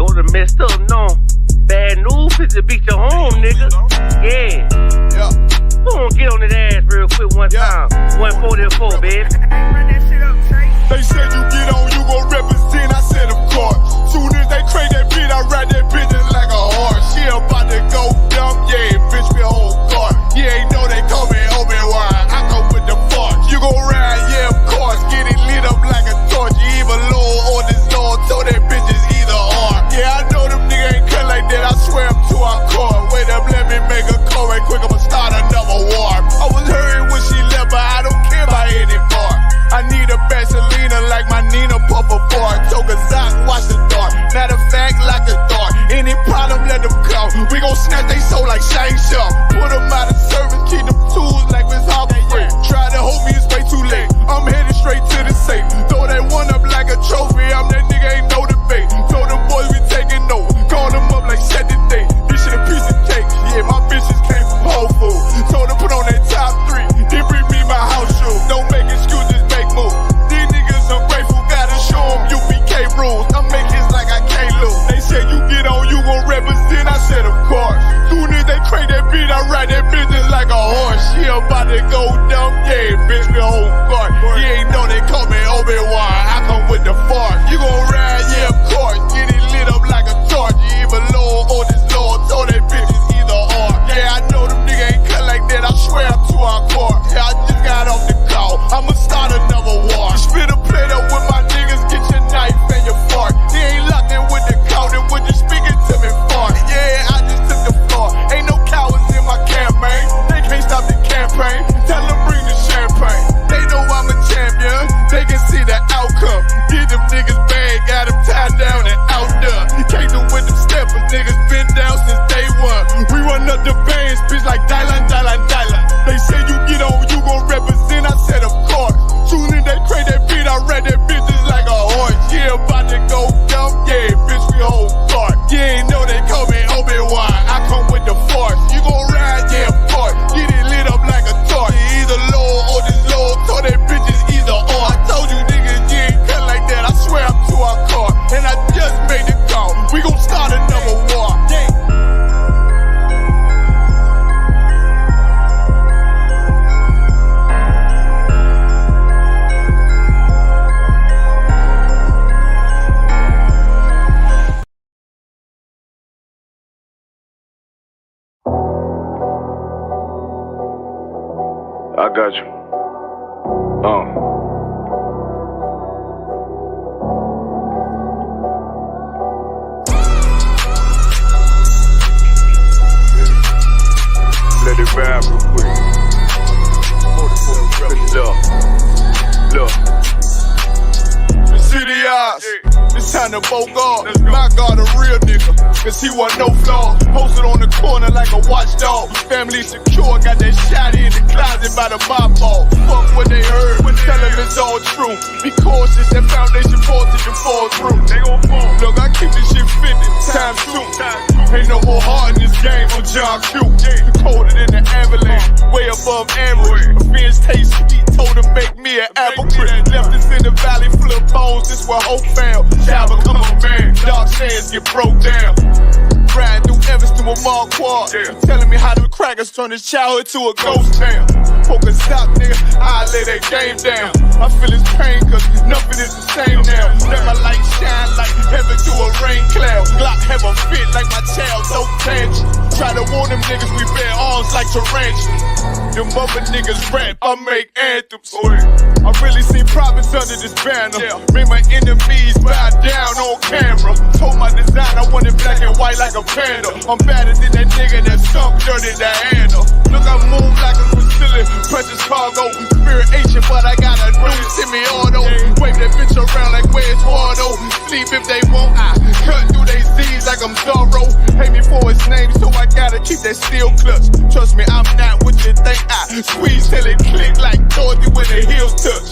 Those are messed up, no. Bad news is to beat your home, nigga. Yeah. Go on, get on that ass real quick one time. 144, baby. They said you get on, you gon' represent. I said, of course. Soon as they crank that beat, I ride that bitch just like a horse. She about to go dumb, yeah, bitch, me whole car. You ain't know they call me Obi-Wan. I come with the force. You gon' ride, yeah, of course. Get it lit up like a torch. You even low on this Lord, so that bitch is either or. Yeah, I know them niggas ain't cut like that. I swear I'm to our core. Wait up, let me make a call right quick. I'ma start another war. I was hurting when she left, but I don't care about any part. I need a Vaselina like my Nina Puffer bar. Took a Zoc, watch the dark. Matter of fact, like a dart. Any problem, let them come. We gon' snatch they soul like Shang Tsung. Put them out of service, keep them tools like Miss Hopper. Try to hold me, it's way too late. I'm headed straight to the safe. Throw that one up like a trophy. I'm that nigga, ain't no debate. Told them boys we taking over. Call them up like set the date. This shit a piece of cake. Yeah, my bitches came from Whole Foods. Told them put on that top 3. Then bring me my house shoes. Don't make excuses. These niggas ungrateful, gotta show them UBK rules. I make hits like I can't lose. They said you get on, you gon' represent. I said of course. Soon as they crank that beat, I ride that bitch just like a horse. She about to go dumb, yeah, bitch, me whole guard. You ain't know they call me Obi-Wan. I come with the force. You gon' ride, yeah, of course. Get it lit up like a torch. You even low on this Lord, so that bitch is either or. Yeah, I know them niggas ain't cut like that. I swear I'm to our core. Yeah, I just got off the call. I'ma start another war. Spit a plate up with my niggas, get your knife and your fork. He ain't locked in with the coat and with you speaking to me for. Yeah, I just took the floor. Ain't no cowards in my campaign. They can't stop the campaign. Tell them bring the champagne. They know I'm a champion. They can see the outcome. Get them niggas bad, got them tied down and out there. Can't do with them steppers, niggas been down since day one. We run up the bands, bitch, like Dylan. They say you get on, you gon' represent. I said of course. Soon as they crank that beat, I ride that bitch just like a horse. Yeah, about to go dumb, yeah, bitch, we whole guard. You ain't know they call me Obi-Wan. I come with the force. You gon' ride, yeah, of course. Get it lit up like a torch. You either low or this low, so that bitch is either or. I told you niggas, you ain't cut like that. I swear I'm to our car. And I just made the call. We gon' start another war. Yeah. I got you. Let it vibe real quick. Look. City eyes. It's time to vote God. My God, a real nigga. Cause he wasn't no flaw. Posted on the corner like a watchdog. Family secure, got that shot in the closet by the mob ball. Fuck what they heard, tell them it's all true. Be cautious, that foundation voltage and fall through. They gon' fall. Look, I keep this shit 50 times 2. Ain't no more heart in this game, I'm John Q. Colder than the avalanche, way above average. Offense taste sweet, told to make me an apple tree. Left us in the valley full of bones, this where hope found. Child become a man, dark sands get broke down. Riding through Evanston with Mark Quad. Telling me how them crackers turn his childhood to a ghost town. Poker stop, nigga, I lay that game down. I feel his pain, cause nothing is the same now. Let my light shine like heaven through a rain cloud. Glock have a fit like my child, no tangent. Try to warn them niggas, we bear arms like tarantulas. Them other niggas rap, I make anthems. I really seen profits under this banner. Make my enemies bow down on camera. Told my design I wanted black and white like a panda. I'm better than that nigga that sunk dirty Diana. Look, I move like a Brazilian, precious cargo. Spirit ancient, but I got a new semi-auto. Wave that bitch around like where's Waldo. Sleep if they won't, I cut through they Z's like I'm Zorro. Hate me for his name, so I gotta keep that steel clutch. Trust me, I'm not what you think. I squeeze till it click like Dorothy when the heels touch.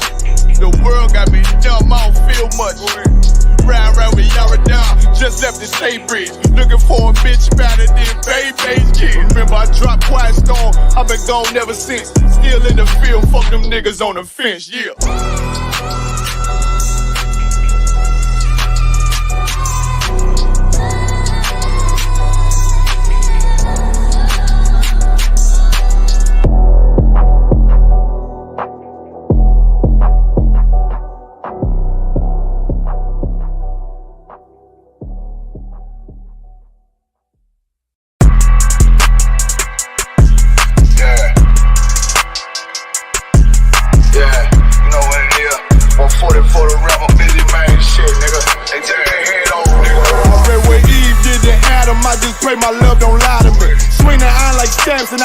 The world got me dumb, I don't feel much. Ride around with Yara just left the state bridge. Looking for a bitch better than Baby's kid. Remember I dropped Quiet Storm, I've been gone ever since. Still in the field, fuck them niggas on the fence, yeah.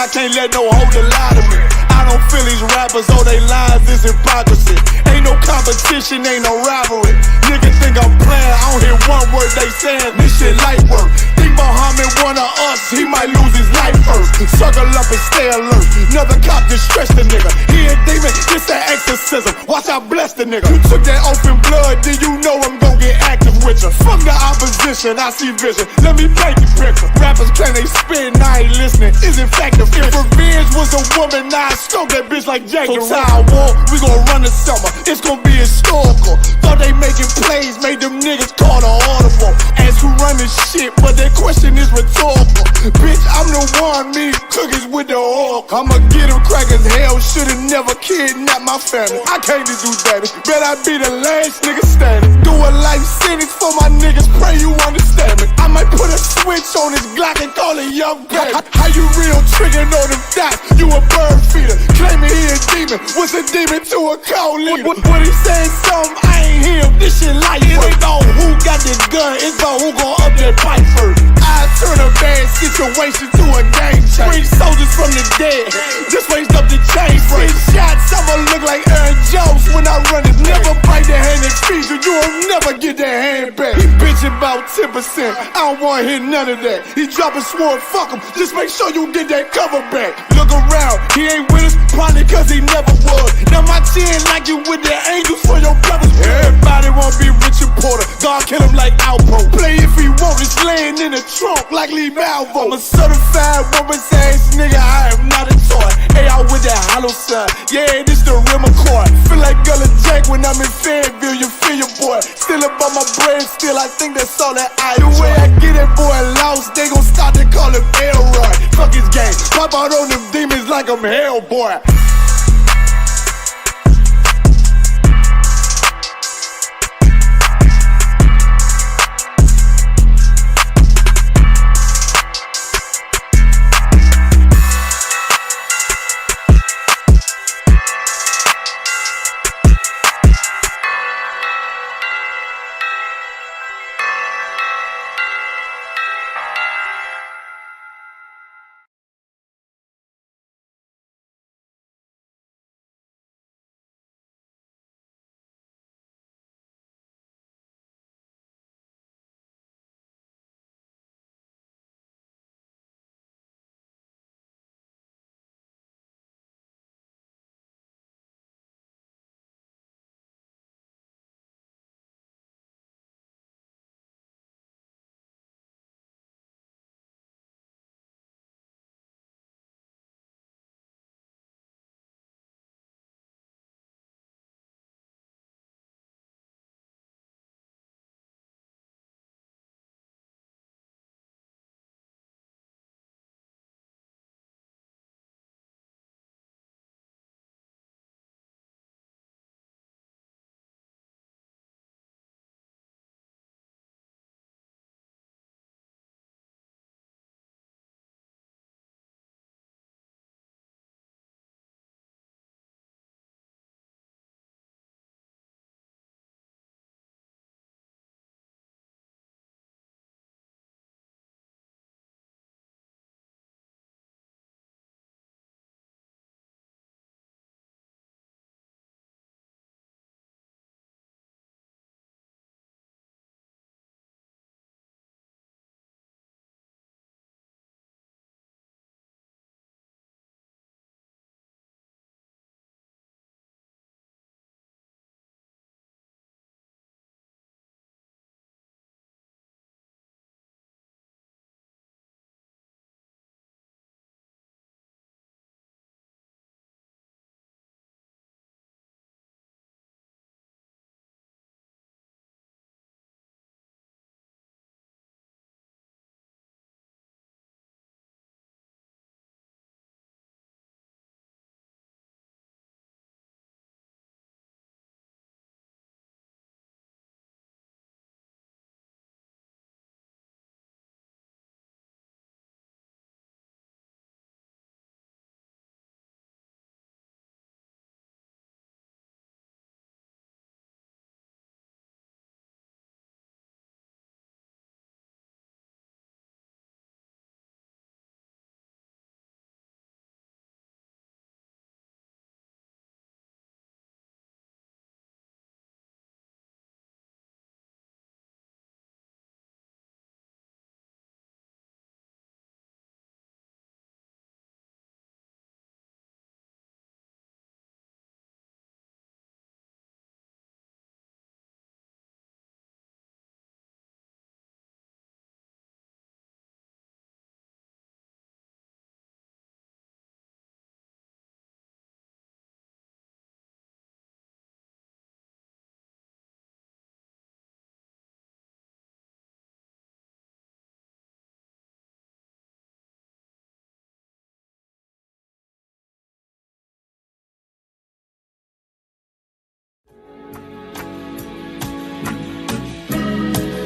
I can't let no hoe lie to me. I don't feel these rappers, oh they lies is hypocrisy. Ain't no competition, ain't no rivalry. Niggas think I'm playing, I don't hear one word they saying. This shit light work. Think Muhammad one of us, he might lose his life first. Circle up and stay alert. Another cop just stretch the nigga. He a demon, this that exorcism. Watch I bless the nigga. You took that open blood, then you know I'm gon' get active with you. Fuck the opposition, I see vision. Let me paint the picture. Rappers claim they spit, and I ain't listening. Is in fact the fear. Revenge was a woman, now I stroke that bitch like Jackie. So time war, we gon' run the summer. It's gon' be historical. Thought they making plays, made them niggas call the audible. Ask who run this shit, but that question is rhetorical. Bitch, I'm the one, me cookies with the oil. I'ma get them crackers, hell, should've never kidnapped my family. I can't do that, bet I be the last nigga standing. Do a life sentence for my niggas, pray you understand me. I might put a switch on this Glock and call it young baby. How you real trigger know them dots? You a bird feeder, claiming he a demon. What's a demon to a cold leader? What he saying something, I ain't hear him. This shit light. It ain't about who got the gun, it's about who gon' up that pipe first. I turn a bad situation to a game changer. Bring soldiers from the dead, just raised up the chain. 6 shots, I'ma look like Aaron Jones when I run it. Never bite the hand that feeds you, you'll never get that hand back. He bitchin' about 10%, I don't wanna hear none of that. He dropping sword, fuck him, just make sure you get that cover back. Look around, he ain't with us, probably cause he never was. Now my chin like you with the angels for your brothers. Everybody wanna be Richard Porter, God kill him like Alpo. Play if he want, it's laying in the trunk like Lee Malvo. I'm a certified woman's ass nigga, I am not a toy. Hey, out with that hollow side, yeah, this the real McCoy. Feel like Gullah Jack when I'm in Fayetteville, you feel your boy. Still up on my bread, still I think that's all that I enjoy. The way I get that boy lost, they gon' start to call him Elroy. Fuck his game, pop out on them demons like I'm Hellboy.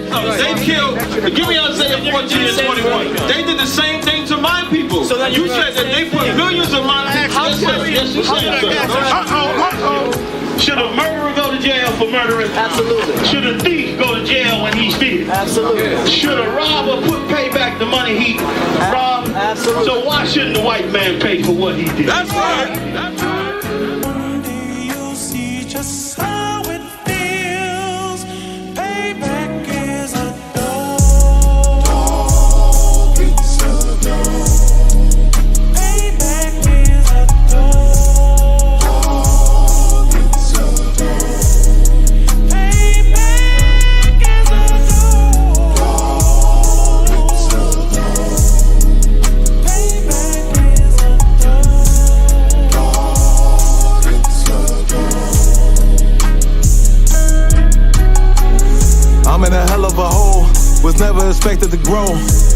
They killed, give me Isaiah 14 and 21. They did the same thing to my people. So you said that they put millions of my people. Yes, you said Should a murderer go to jail for murdering? Absolutely. Should a thief go to jail when he steals? Absolutely. Should a robber pay back the money he robbed? Absolutely. So why shouldn't the white man pay for what he did? That's right. That's right. One day you'll see just how it feels. Payback is a dog. It's a dog. Payback is a dog. It's a dog. Payback is a dog. It's a dog. Payback is a I'm in a hell of a hole, was never expected to grow.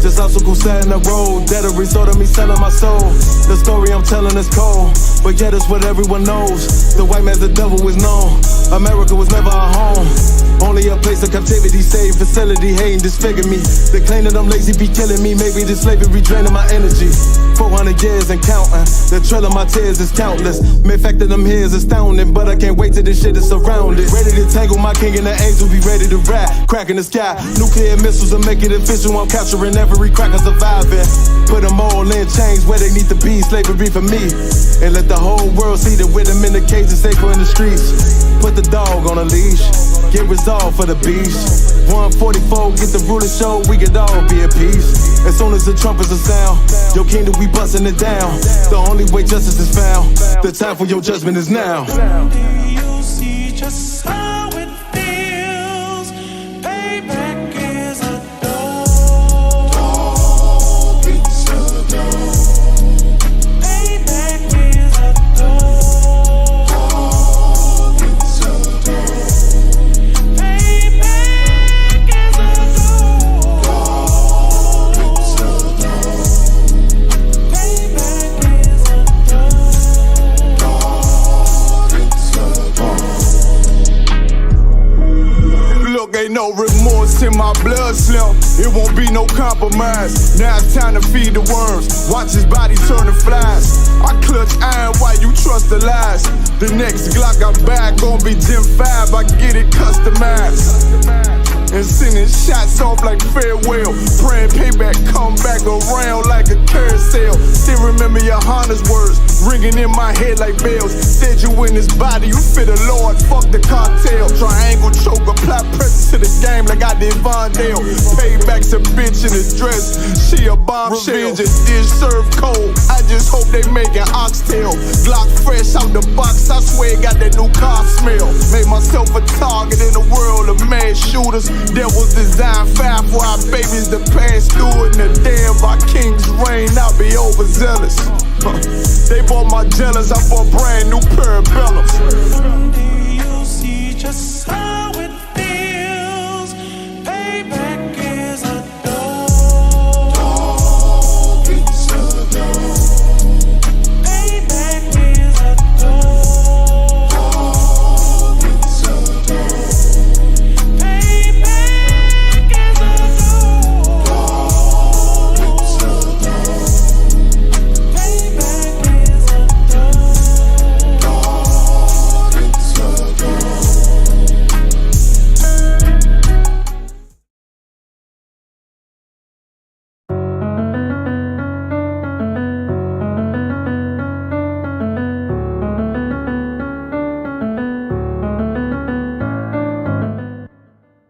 Just obstacles set in the road, that a result of me selling my soul. The story I'm telling is cold, but yet it's what everyone knows. The white man's the devil is known, America was never our home. Only a place of captivity, save facility, hating, disfigure me. They claim that I'm lazy, be killing me, maybe this slavery draining my energy. 400 years and counting, the trail of my tears is countless. Main fact that I'm here is astounding, but I can't wait till this shit is surrounded. Ready to tangle my king and the angel, be ready to rap. Cracking the sky, nuclear missiles will make it official. I'm capturing every cracker surviving. Put them all in chains where they need to be, slavery for me. And let the whole world see that with them in the cage and safer in the streets. Put the dog on a leash, get resolved for the beast. 144, get the ruler show, we could all be at peace. As soon as the trumpets are sound, your kingdom we busting it down. The only way justice is found, the time for your judgment is now. One day you'll see just how it feels. Payback is a dog. It's a dog. Payback is a dog. It's a dog. Payback is a dog. It's a dog. Payback is a Look, ain't no remorse in my blood slim. It won't be no compromise. Now it's time to feed the worms. Watch his body turn to flies. I clutch iron while you trust the lies. The next Glock I buy gon' be Gen 5. I get it customized. And sending shots off like farewell. Praying payback come back around like a carousel. Still remember your Honda's words ringing in my head like bells. Said you in this body, you fit a Lord, fuck the cartel. Triangle choke, apply pressure to the game like I did Vondale. Payback's a bitch in a dress, she a bombshell. Revenge is dish served cold, I just hope they make an oxtail. Glock fresh out the box, I swear it got that new car smell. Made myself a target in the world of mad shooters. That was designed fire for our babies to pass through. In the day of our king's reign, I'll be overzealous. They bought my jealous, I bought brand new parabellums. One day you'll see just how it feels. Payback is a dog. It's a dog. Payback is a dog. It's a dog. Payback is a dog. It's a dog. Payback is a dog. It's a dog.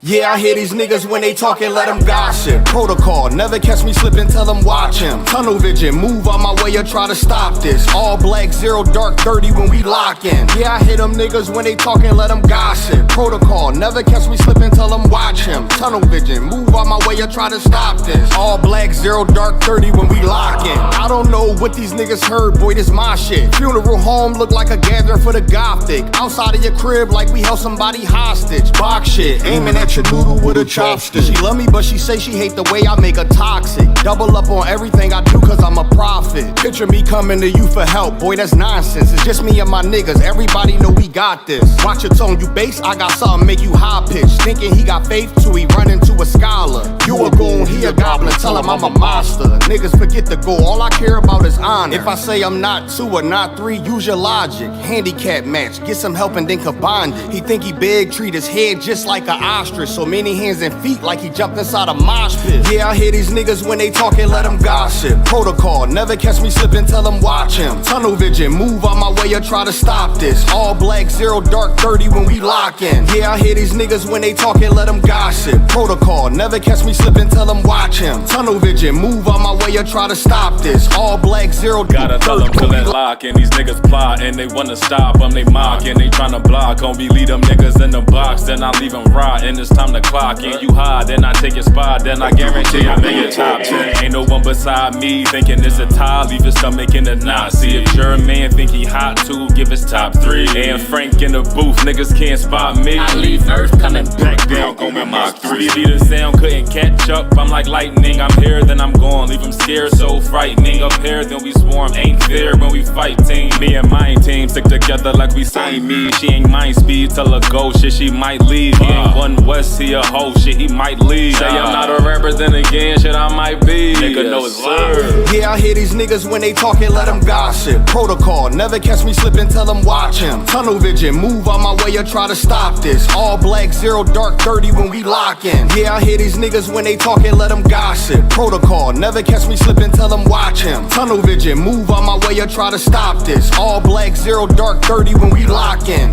Yeah, I hear these niggas when they talking, let them gossip. Protocol, never catch me slipping, tell them watch him. Tunnel vision, move on my way or try to stop this. All black, 0 dark, 30 when we lock in. Yeah, I hear them niggas when they talking, let them gossip. Protocol, never catch me slipping, tell them watch him. Tunnel vision, move on my way or try to stop this. All black, 0 dark, 30 when we lock in. I don't know what these niggas heard, boy, this my shit. Funeral home look like a gathering for the gothic. Outside of your crib like we held somebody hostage. Box shit, aiming at your noodle with a chopstick. She love me, but she say she hate the way I make her toxic. Double up on everything I do, cause I'm a prophet. Picture me coming to you for help, boy, that's nonsense. It's just me and my niggas, everybody know we got this. Watch your tone, you bass, I got something make you high pitch. Thinking he got faith till he run into a scholar. You a goon, he a goblin, tell him I'm a monster. Niggas forget the goal, all I care about is honor. If I say I'm not 2 or not 3, use your logic. Handicap match, get some help and then combine it. He think he big, treat his head just like an ostrich. So many hands and feet like he jumped inside a mosh pit. Yeah, I hear these niggas when they talking, let them gossip. Protocol, never catch me slipping, tell them watch him. Tunnel vision, move on my way or try to stop this. All black, 0 dark 30 when we lock in. Yeah, I hear these niggas when they talking, let them gossip. Protocol, never catch me slipping, tell them watch him. Tunnel vision, move on my way or try to stop this. All black, 0 gotta tell them till they lock. And these niggas plot and they wanna stop them, they mock and they tryna block. Homie, leave them niggas in the box, then I leave them rot. And it's time to clock. And you hide, then I take your spot, then I guarantee I'm in your top 10. Ain't no one beside me thinking it's a tie. Leave his stomach in the knot. See if your man think he hot too, give his top 3. And Frank in the booth, niggas can't spot me. I leave Earth coming back down, going Mach 3. See the sound couldn't catch up, I'm like lightning. I'm here, then I'm gone, leave them scared, so frightening. Up here, then we swarm, ain't fair when we fight team. Me and my team stick together like we signed me. She ain't mind speed, tell her go, shit, she might leave. He ain't one West, he a hoe, shit, he might leave. Say I'm not a rapper, then again, shit, I might be. Nigga know it's live. Yeah, I hear these niggas when they talking, let them gossip. Protocol, never catch me slipping, tell them watch him. Tunnel vision, move on my way or try to stop this. All black, 0 dark 30 when we lock in. Yeah, I hear these niggas when they talking, let them gossip. Protocol, never catch me slipping, tell them watch him. Tunnel vision, move on my way or try to stop this. All black, 0 dark 30 when we lock in.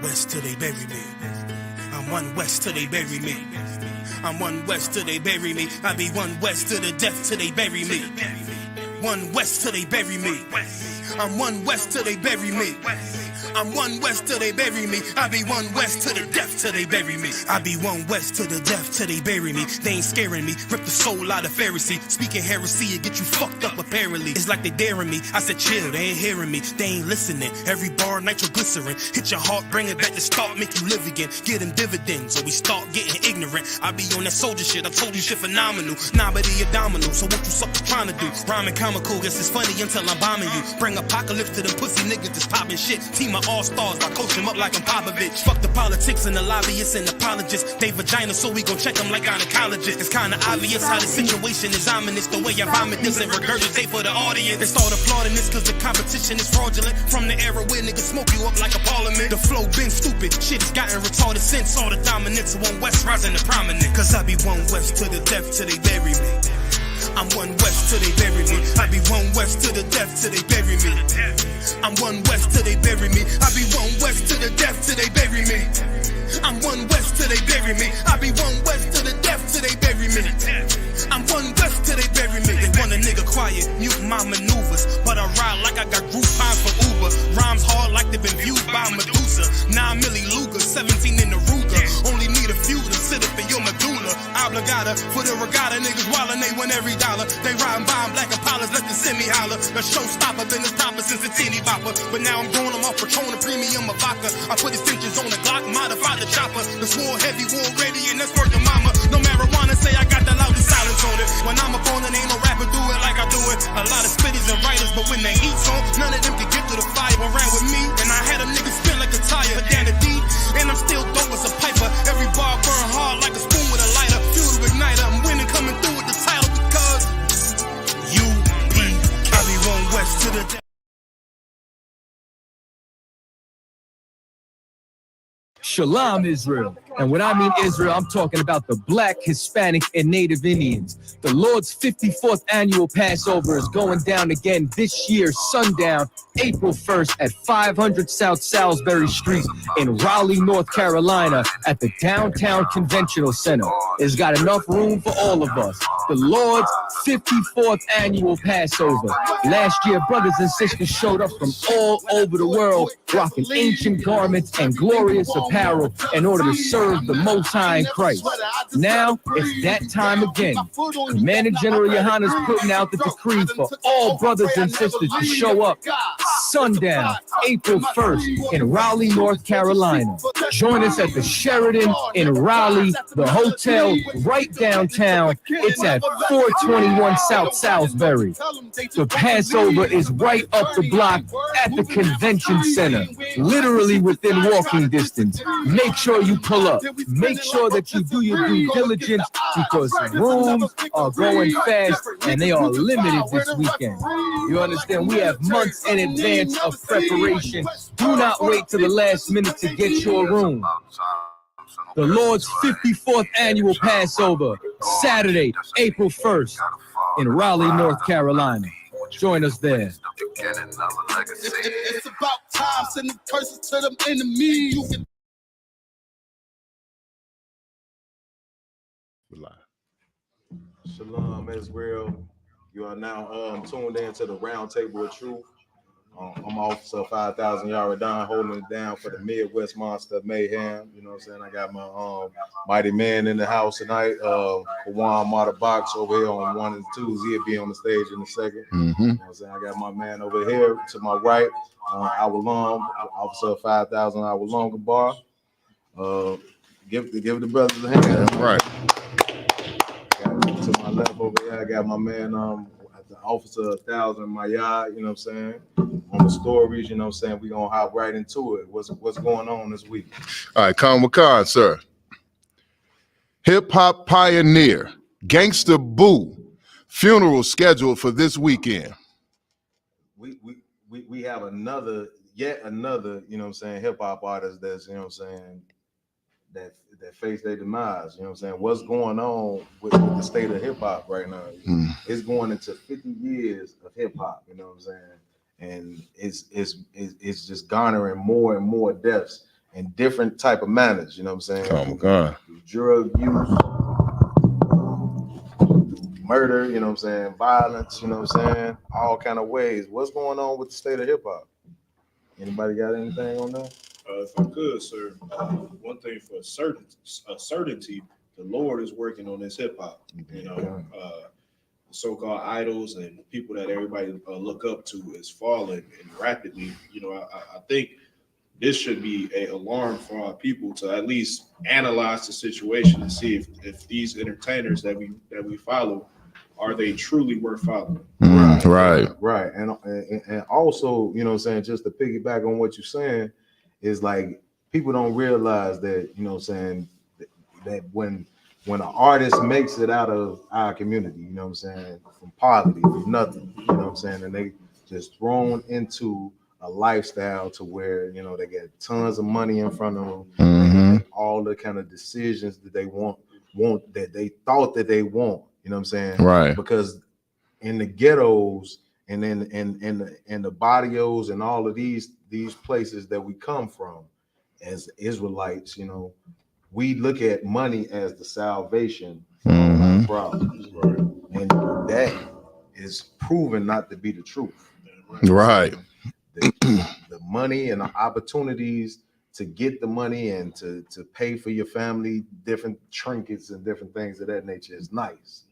West till they bury me. I'm 1 West till they bury me. I'm 1 West till they bury me. I be 1 West to the death till they bury me. 1 West till they bury me. I'm 1 West till they bury me. I'm 1 West till they bury me. I be 1 West to the death till they bury me. I be 1 West to the death till they bury me. They ain't scaring me. Rip the soul out of Pharisee. Speaking heresy, it get you fucked up apparently. It's like they daring me. I said chill, they ain't hearing me. They ain't listening. Every bar nitroglycerin. Hit your heart, bring it back to start, make you live again. Get them dividends, or we start getting ignorant. I be on that soldier shit. I told you shit phenomenal. Nah, but he a domino. So what you suckers trying to do? Rhyming comical, guess it's funny until I'm bombing you. Bring apocalypse to them pussy niggas that's popping shit. Team of all-stars, I coach them up like I'm Popovich. Fuck the politics and the lobbyists and apologists. They vagina, so we gon' check them like gynecologists. It's kinda obvious how the situation is ominous. The way I vomit this and regurgitate for the audience. They start applauding this cause the competition is fraudulent. From the era where niggas smoke you up like a parliament. The flow been stupid, shit has gotten retarded since all the dominance of 1 West rising to prominent. Cause I be 1 West to the death till they bury me. I'm 1 West till they bury me. I be 1 West to the death till they bury me. I'm 1 West till they bury me. I be 1 West to the death till they bury me. I'm 1 West till they bury me. I be 1 West to the death till they bury me. I'm 1 West till they bury me. They want a nigga quiet, mute my maneuvers, but I ride like I got Groupon for Uber. Rhymes hard like they been viewed by Medusa. 9 milli Luger, 17 in the Ruger. Only need a few to sit up in your medulla. Obligata for the regatta, niggas wildin', they win every dollar. They riding by in black Impalas, let the semi holler. A showstopper, been a stopper since a teeny bopper. But now I'm going, I'm off Patron, a premium of vodka. I put extensions on the Glock, modify the chopper. The swore heavy, war ready, and that's worth the mama. No marijuana, say I got the loudest silence on it. When I'm up on it, ain't no rapper do it like I do it. A lot of spitters and writers, but when the heat's on, none of them can get to the fire around with me. And I had a nigga spin like a tire, down the D. And I'm still dope as a piper. Every bar burn hard like a spoon with a lighter. Fuel to igniter, I'm winning, coming through with the title because UP, I be 1 West to the Shalom, Israel. And when I mean Israel, I'm talking about the Black, Hispanic, and Native Indians. The Lord's 54th annual Passover is going down again this year, sundown, April 1st at 500 South Salisbury Street in Raleigh, North Carolina at the Downtown Conventional Center. It's got enough room for all of us. The Lord's 54th annual Passover. Last year, brothers and sisters showed up from all over the world, rocking ancient garments and glorious apparel in order to serve the Most High in Christ. Now, it's that time again. Commander General Yohana's putting out the decree for all brothers and sisters to show up sundown, April 1st in Raleigh, North Carolina. Join us at the Sheridan in Raleigh, the hotel right downtown. It's at 421 South Salisbury. The Passover is right up the block at the convention center, literally within walking distance. Make sure you pull up. Make sure that you do your due diligence because rooms are going fast and they are limited this weekend. You understand? We have months in advance of preparation. Do not wait till the last minute to get your room. The Lord's 54th annual Passover, Saturday, April 1st in Raleigh, North Carolina. Join us there. It's about time, sending curses to them enemies. Shalom, Israel. You are now tuned in to the Round Table of Truth. I'm Officer 5,000 Yard Don, holding it down for the Midwest Monster Mayhem. You know what I'm saying? I got my mighty man in the house tonight. Juan Mata Box over here on 1 and 2s. He'll be on the stage in a second. You know what I'm saying? I got my man over here to my right, our long Officer 5,000 our longer bar. Give the brothers a hand. Right. To my left over here, I got my man, the Officer 1,000 my yard, you know what I'm saying? On the stories, you know what I'm saying? We're going to hop right into it. What's going on this week? All right, come with con, sir. Hip-hop pioneer, Gangsta Boo, funeral scheduled for this weekend. We have yet another, you know what I'm saying, hip-hop artist that's, you know what I'm saying, that face their demise. You know what I'm saying? What's going on with the state of hip hop right now? It's going into 50 years of hip hop, you know what I'm saying? And it's just garnering more and more deaths in different type of manners, you know what I'm saying? Oh my God. Drug use, murder, you know what I'm saying? Violence, you know what I'm saying? All kind of ways. What's going on with the state of hip hop? Anybody got anything on that? If I could, sir, one thing for certainty, the Lord is working on this hip hop. You know, so-called idols and people that everybody look up to is falling and rapidly. You know, I think this should be an alarm for our people to at least analyze the situation and see if these entertainers that we follow, are they truly worth following? Right. And also, you know what I'm saying, just to piggyback on what you're saying, is like people don't realize that, you know what I'm saying, that when an artist makes it out of our community, you know what I'm saying, from poverty, from nothing, you know what I'm saying, and they just thrown into a lifestyle to where, you know, they get tons of money in front of them, and all the kind of decisions that they want that they thought that they want, you know what I'm saying? Right. Because in the ghettos and in the barrios and all of these places that we come from as Israelites, you know, we look at money as the salvation of our problems, right? And that is proven not to be the truth. Right. The money and the opportunities to get the money and to pay for your family, different trinkets and different things of that nature is nice.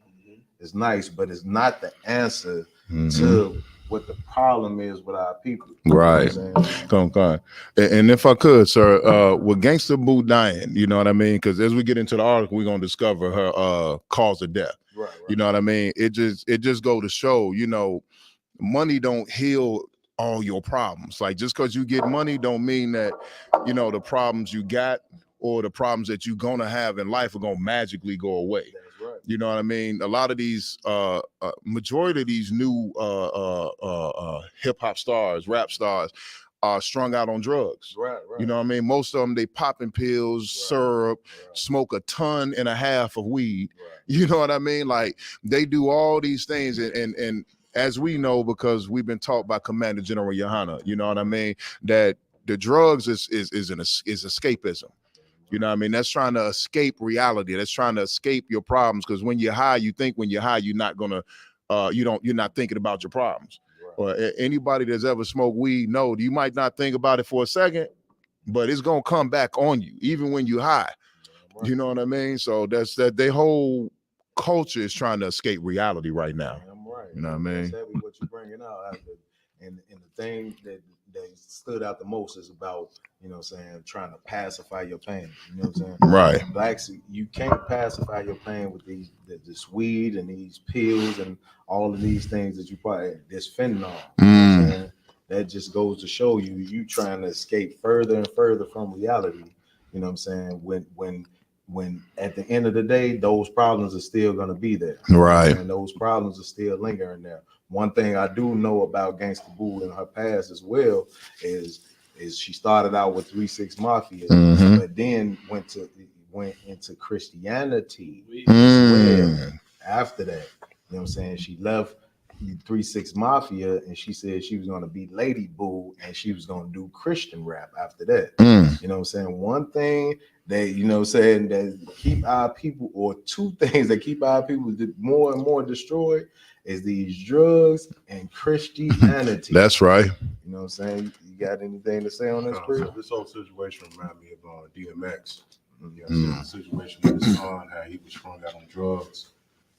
It's nice, but it's not the answer to what the problem is with our people. Right. You know Come on. And if I could, sir, with Gangsta Boo dying, you know what I mean? Because as we get into the article, we're gonna discover her cause of death. Right. You know what I mean? It just go to show, you know, money don't heal all your problems. Like just because you get money don't mean that, you know, the problems you got or the problems that you're gonna have in life are gonna magically go away. Right. You know what I mean? A lot of these, majority of these new hip hop stars, rap stars, are strung out on drugs. Right. You know what I mean? Most of them, they popping pills, syrup, smoke 1.5 tons of weed. You know what I mean? Like they do all these things, and as we know, because we've been taught by Commander General Yohana, you know what I mean, that the drugs is escapism. You know what I mean? That's trying to escape reality. That's trying to escape your problems. Because when you're high, you think when you're high, you're not gonna, you're not thinking about your problems. Or anybody that's ever smoked weed, no, you might not think about it for a second, but it's gonna come back on you, even when you're high. You know what I mean? So that's that. Their whole culture is trying to escape reality right now. You know what I mean? That's heavy what you're bringing out. And the thing that stood out the most is about, you know what I'm saying, trying to pacify your pain. You know what I'm saying? Right. Blacks, you can't pacify your pain with this weed and these pills and all of these things that you probably, this fentanyl. You know what I'm saying? That just goes to show you trying to escape further and further from reality. You know what I'm saying? When at the end of the day, those problems are still going to be there. Right. And those problems are still lingering there. One thing I do know about Gangsta Boo in her past as well is she started out with 3 6 Mafia, but then went into Christianity as well after that. You know what I'm saying? She left 3 6 Mafia and she said she was going to be Lady Boo and she was going to do Christian rap after that. You know what I'm saying? One thing that, you know what I'm saying, that keep our people, or two things that keep our people more and more destroyed, is these drugs and Christianity. That's right. You know what I'm saying? You got anything to say on this? So this whole situation reminded me of DMX. You know, the situation with his son, how he was strung out on drugs,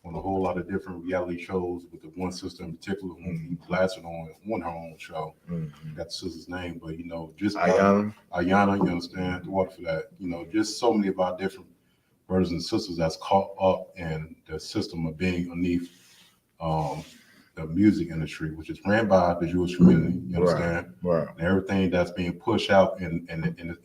on a whole lot of different reality shows, with the one sister in particular whom he blasted on her own show. Got the sister's name, but you know, just Ayana, you understand, the water for that. You know, just so many of our different brothers and sisters that's caught up in the system of being underneath the music industry, which is ran by the Jewish community. You understand? Right. And everything that's being pushed out in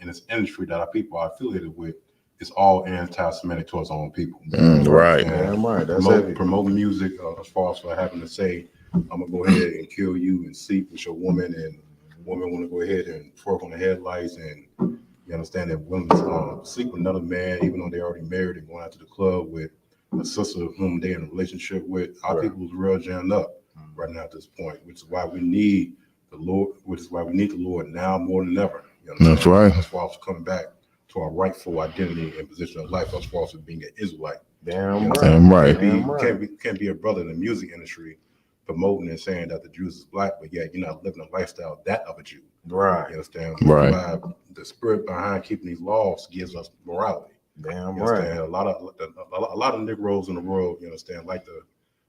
this industry that our people are affiliated with is all anti-Semitic towards our own people. Right. Damn right. That's heavy. Promoting music as far as for having to say, I'm gonna go ahead and kill you and sleep with your woman, and women want to go ahead and twerk on the headlights, and you understand that women sleep with another man even though they're already married and going out to the club with a sister whom they're in a relationship with. Our people is real jammed up right now at this point, which is why we need the Lord, now more than ever. You know, that's right. As far as coming back to our rightful identity and position of life, as far as being an Israelite. Damn right. Damn right. Can't be a brother in the music industry promoting and saying that the Jews is black, but yet you're not living a lifestyle that of a Jew. Right. You understand? Right. The spirit behind keeping these laws gives us morality. Damn you right. A lot of Negroes in the world, you understand, like to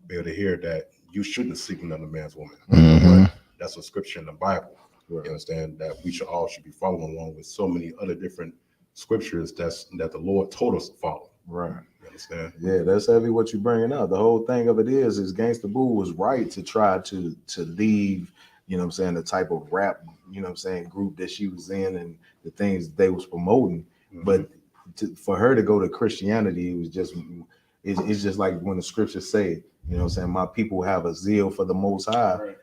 be able to hear that you shouldn't sleep with another man's woman. Right? That's a scripture in the Bible. Right. You understand that we should be following along with so many other different scriptures that the Lord told us to follow. Right. You understand? Yeah, that's heavy what you're bringing up. The whole thing of it is Gangsta Boo was right to try to leave, you know what I'm saying, the type of rap, you know what I'm saying, group that she was in and the things they was promoting. But for her to go to Christianity, it was just, it's just like when the scriptures say, you know what I'm saying, my people have a zeal for the Most High. Right.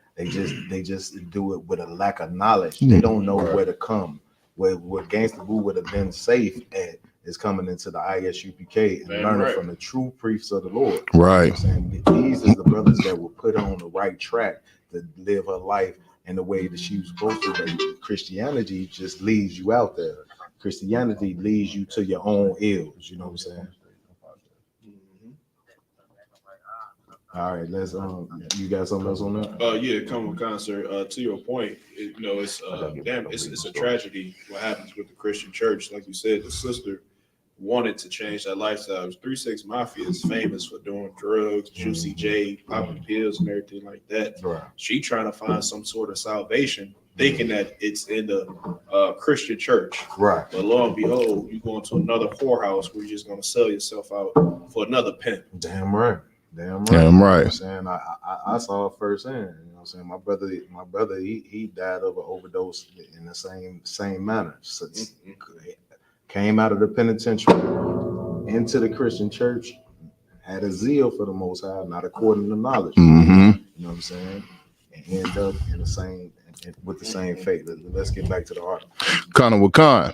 They just do it with a lack of knowledge. They don't know where to come. Where Gangsta Boo would have been safe at is coming into the ISUPK and learning from the true priests of the Lord. Right. You know what I'm saying? These are the brothers that were put on the right track to live her life in the way that she was supposed to. But Christianity just leads you out there. Christianity leads you to your own ills. You know what I'm saying? All right, let's you got something else on that? Yeah, come with concert. To your point, it's a tragedy what happens with the Christian church. Like you said, the sister wanted to change that lifestyle. 3 6 Mafia is famous for doing drugs, Juicy J, popping pills and everything like that. Right. She trying to find some sort of salvation, thinking that it's in the Christian church. Right. But lo and behold, you go into another whorehouse where you're just going to sell yourself out for another pimp. Damn right. Damn right. Damn right. You know what I'm saying? I saw it firsthand. You know what I'm saying? My brother, he died of an overdose in the same manner. So came out of the penitentiary into the Christian church, had a zeal for the Most High, not according to knowledge. You know what I'm saying? And ended up in the same with the same fate. Let's get back to the article. Connor Wakan.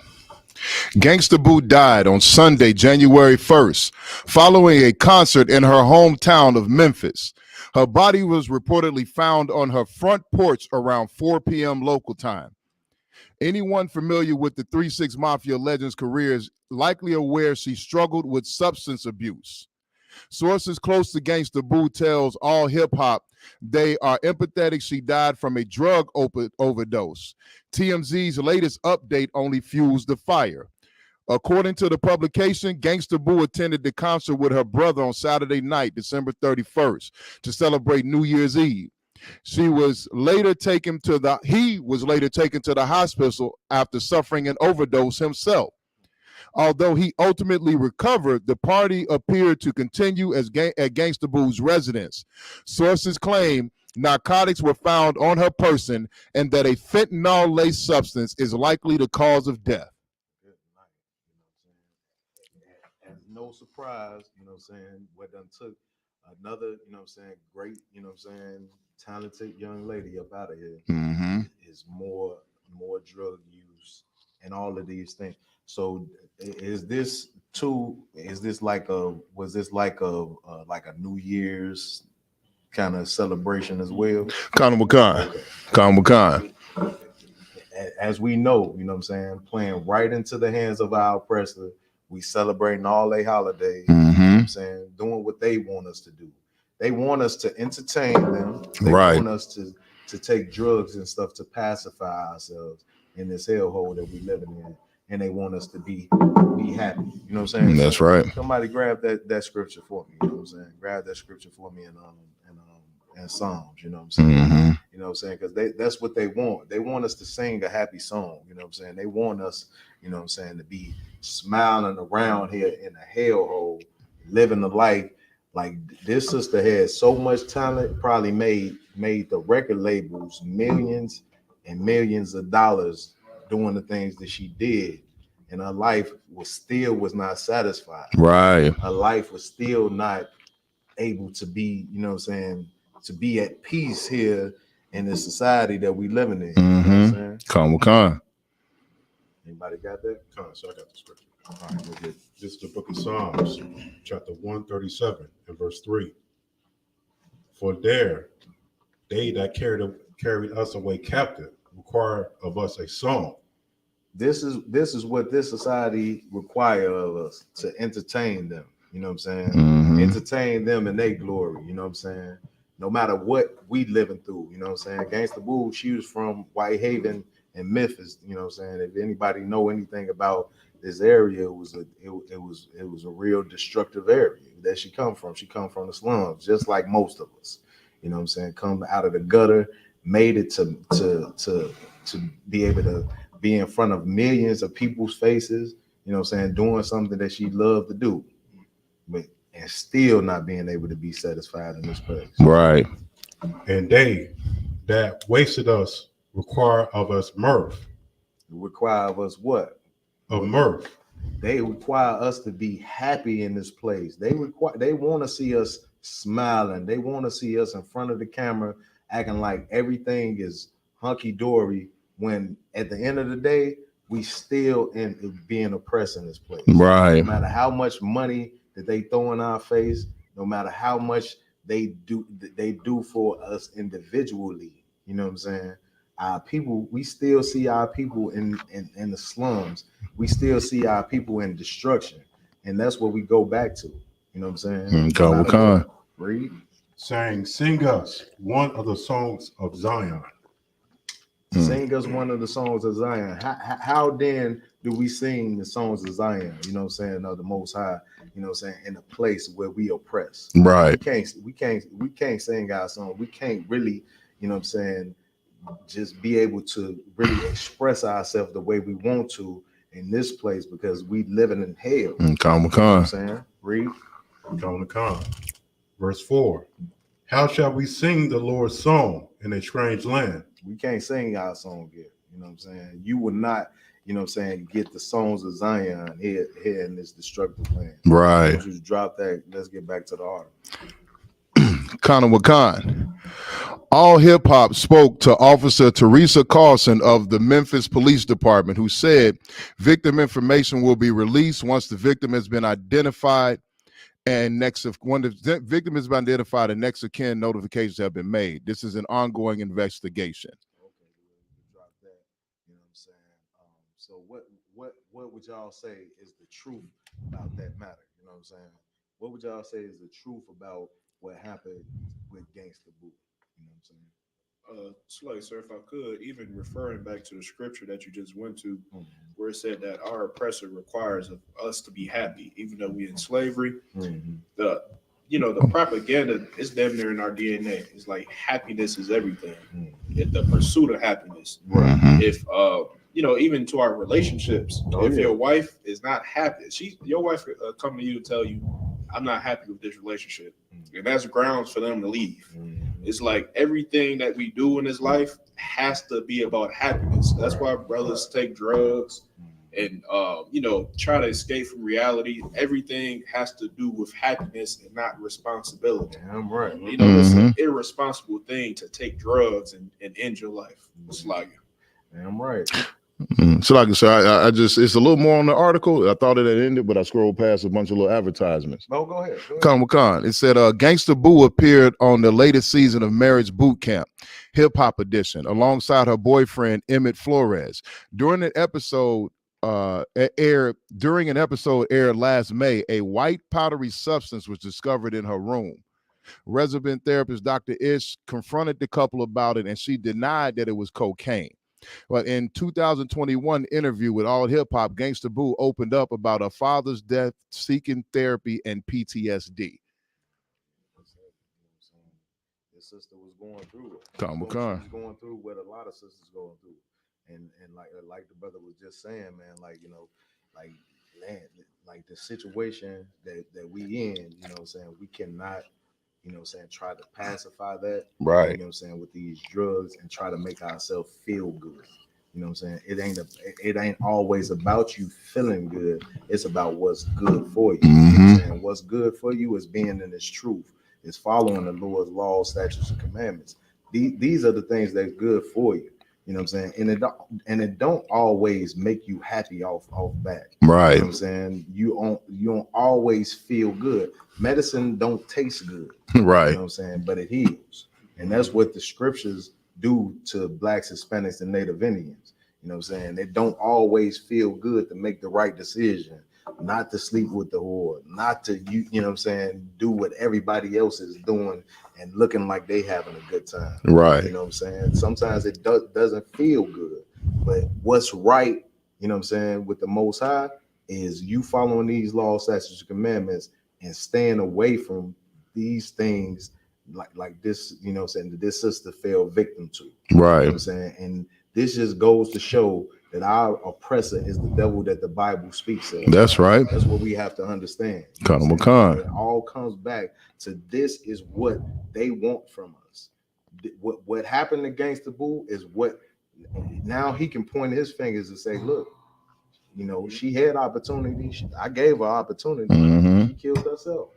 Gangsta Boo died on Sunday, January 1st, following a concert in her hometown of Memphis. Her body was reportedly found on her front porch around 4 p.m. local time. Anyone familiar with the 3-6 Mafia legend's career is likely aware she struggled with substance abuse. Sources close to Gangsta Boo tells All Hip Hop they are empathetic she died from a drug overdose. TMZ's latest update only fuels the fire. According to the publication, Gangsta Boo attended the concert with her brother on Saturday night, December 31st, to celebrate New Year's Eve. He was later taken to the hospital after suffering an overdose himself. Although he ultimately recovered, the party appeared to continue at Gangsta Boo's residence. Sources claim narcotics were found on her person and that a fentanyl-laced substance is likely the cause of death. And no surprise, what done took another, great, talented young lady up out of here is more drug use and all of these things. So was this like a New Year's kind of celebration as well? Connor Wakan. As we know, playing right into the hands of our oppressor. We celebrating all their holidays, doing what they want us to do. They want us to entertain them. They want us to take drugs and stuff to pacify ourselves in this hellhole that we living in. And they want us to be happy. You know what I'm saying? That's right. Somebody grab that scripture for me. You know what I'm saying? Grab that scripture for me in Psalms. You know what I'm saying? You know what I'm saying? Because that's what they want. They want us to sing a happy song. You know what I'm saying? They want us, to be smiling around here in a hellhole, living a life. Like this sister had so much talent, probably made the record labels millions and millions of dollars doing the things that she did, and her life was not satisfied. Right. Her life was still not able to be, to be at peace here in the society that we living in. You know what I'm saying? Con. Anybody got that? So I got the scripture. All right, we'll get this is the book of Psalms, chapter 137 and verse 3. For there they that carried us away captive require of us a song. This is what this society require of us, to entertain them. You know what I'm saying? Entertain them in their glory. You know what I'm saying? No matter what we living through. You know what I'm saying? Gangsta Boo, she was from Whitehaven and Memphis. You know what I'm saying? If anybody know anything about this area, it was a real destructive area that she come from. She come from the slums, just like most of us. You know what I'm saying? Come out of the gutter, made it to be able to be in front of millions of people's faces, you know what I'm saying, doing something that she loved to do, and still not being able to be satisfied in this place. Right. And they that wasted us require of us mirth. Require of us what? Of mirth. They require us to be happy in this place. They want to see us smiling. They want to see us in front of the camera acting like everything is hunky-dory, when at the end of the day, we still being oppressed in this place. Right. No matter how much money that they throw in our face, no matter how much they do for us individually, you know what I'm saying? Our people, we still see our people in the slums. We still see our people in destruction. And that's what we go back to. You know what I'm saying? Read. Saying, sing us one of the songs of Zion. Sing us one of the songs of Zion. How then do we sing the songs of Zion? You know what I'm saying? Of the Most High. You know what I'm saying? In a place where we oppress. Right. We can't sing our song. We can't really, you know what I'm saying, just be able to really express ourselves the way we want to in this place, because we living in hell. You know what I'm saying? Read. Con. Verse 4. How shall we sing the Lord's song in a strange land? We can't sing our song here. You know what I'm saying? You will not, you know what I'm saying, get the songs of Zion here in this destructive land. Right. Just drop that. Let's get back to the article. Connor Wakan. All Hip Hop spoke to Officer Teresa Carlson of the Memphis Police Department, who said victim information will be released once the victim has been identified and when the victim has been identified and next of kin notifications have been made. This is an ongoing investigation. Okay, we'll drop that. You know what I'm saying? So what would y'all say is the truth about that matter? You know what I'm saying? What would y'all say is the truth about what happened with Gangsta Boo? You know what I'm saying? Slay, sir, if I could, even referring back to the scripture that you just went to, where it said that our oppressor requires of us to be happy, even though we're in slavery. The propaganda is damn near in our DNA. It's like happiness is everything. The pursuit of happiness. If even to our relationships, if your wife is not happy, your wife come to you and tell you, I'm not happy with this relationship. And that's grounds for them to leave. It's like everything that we do in this life has to be about happiness. That's why brothers take drugs and try to escape from reality. Everything has to do with happiness and not responsibility. I'm right. It's an irresponsible thing to take drugs and end your life. It's like, I'm right. So like I said, I just, it's a little more on the article. I thought it had ended, but I scrolled past a bunch of little advertisements. Oh, go ahead. Khan. It said Gangsta Boo appeared on the latest season of Marriage Boot Camp, Hip Hop Edition, alongside her boyfriend Emmett Flores. During an episode aired last May, a white powdery substance was discovered in her room. Resident therapist Dr. Ish confronted the couple about it, and she denied that it was cocaine. But in 2021 interview with All Hip Hop, Gangsta Boo opened up about her father's death, seeking therapy, and PTSD. His sister was going through it. Tom She McCann. was going through what a lot of sisters going through, and like the brother was just saying, man, like the situation that we in, you know what I'm saying, we cannot, you know what I'm saying, try to pacify that, right? You know what I'm saying, with these drugs and try to make ourselves feel good. You know what I'm saying? It ain't always about you feeling good. It's about what's good for you. You know what I'm saying? What's good for you is being in this truth. It's following the Lord's laws, statutes, and commandments. These are the things that's good for you. You know what I'm saying? And it don't always make you happy off bat. Right. You know what I'm saying? You don't always feel good. Medicine don't taste good. Right. You know what I'm saying? But it heals. And that's what the scriptures do to Blacks, Hispanics, and Native Indians. You know what I'm saying? They don't always feel good to make the right decision, not to sleep with the whore, not to, you know what I'm saying, do what everybody else is doing and looking like they having a good time. Right. You know what I'm saying? Sometimes it doesn't feel good, but what's right, you know what I'm saying, with the Most High is you following these laws, statutes, and commandments and staying away from these things like this, you know what I'm saying, that this sister fell victim to. Right. You know what I'm saying? And this just goes to show that our oppressor is the devil that the Bible speaks of. That's right. That's what we have to understand. Connor McCann. It all comes back to this is what they want from us. What happened to Gangsta Boo is what now he can point his fingers and say, look, you know, she had opportunity. I gave her opportunity. She killed herself.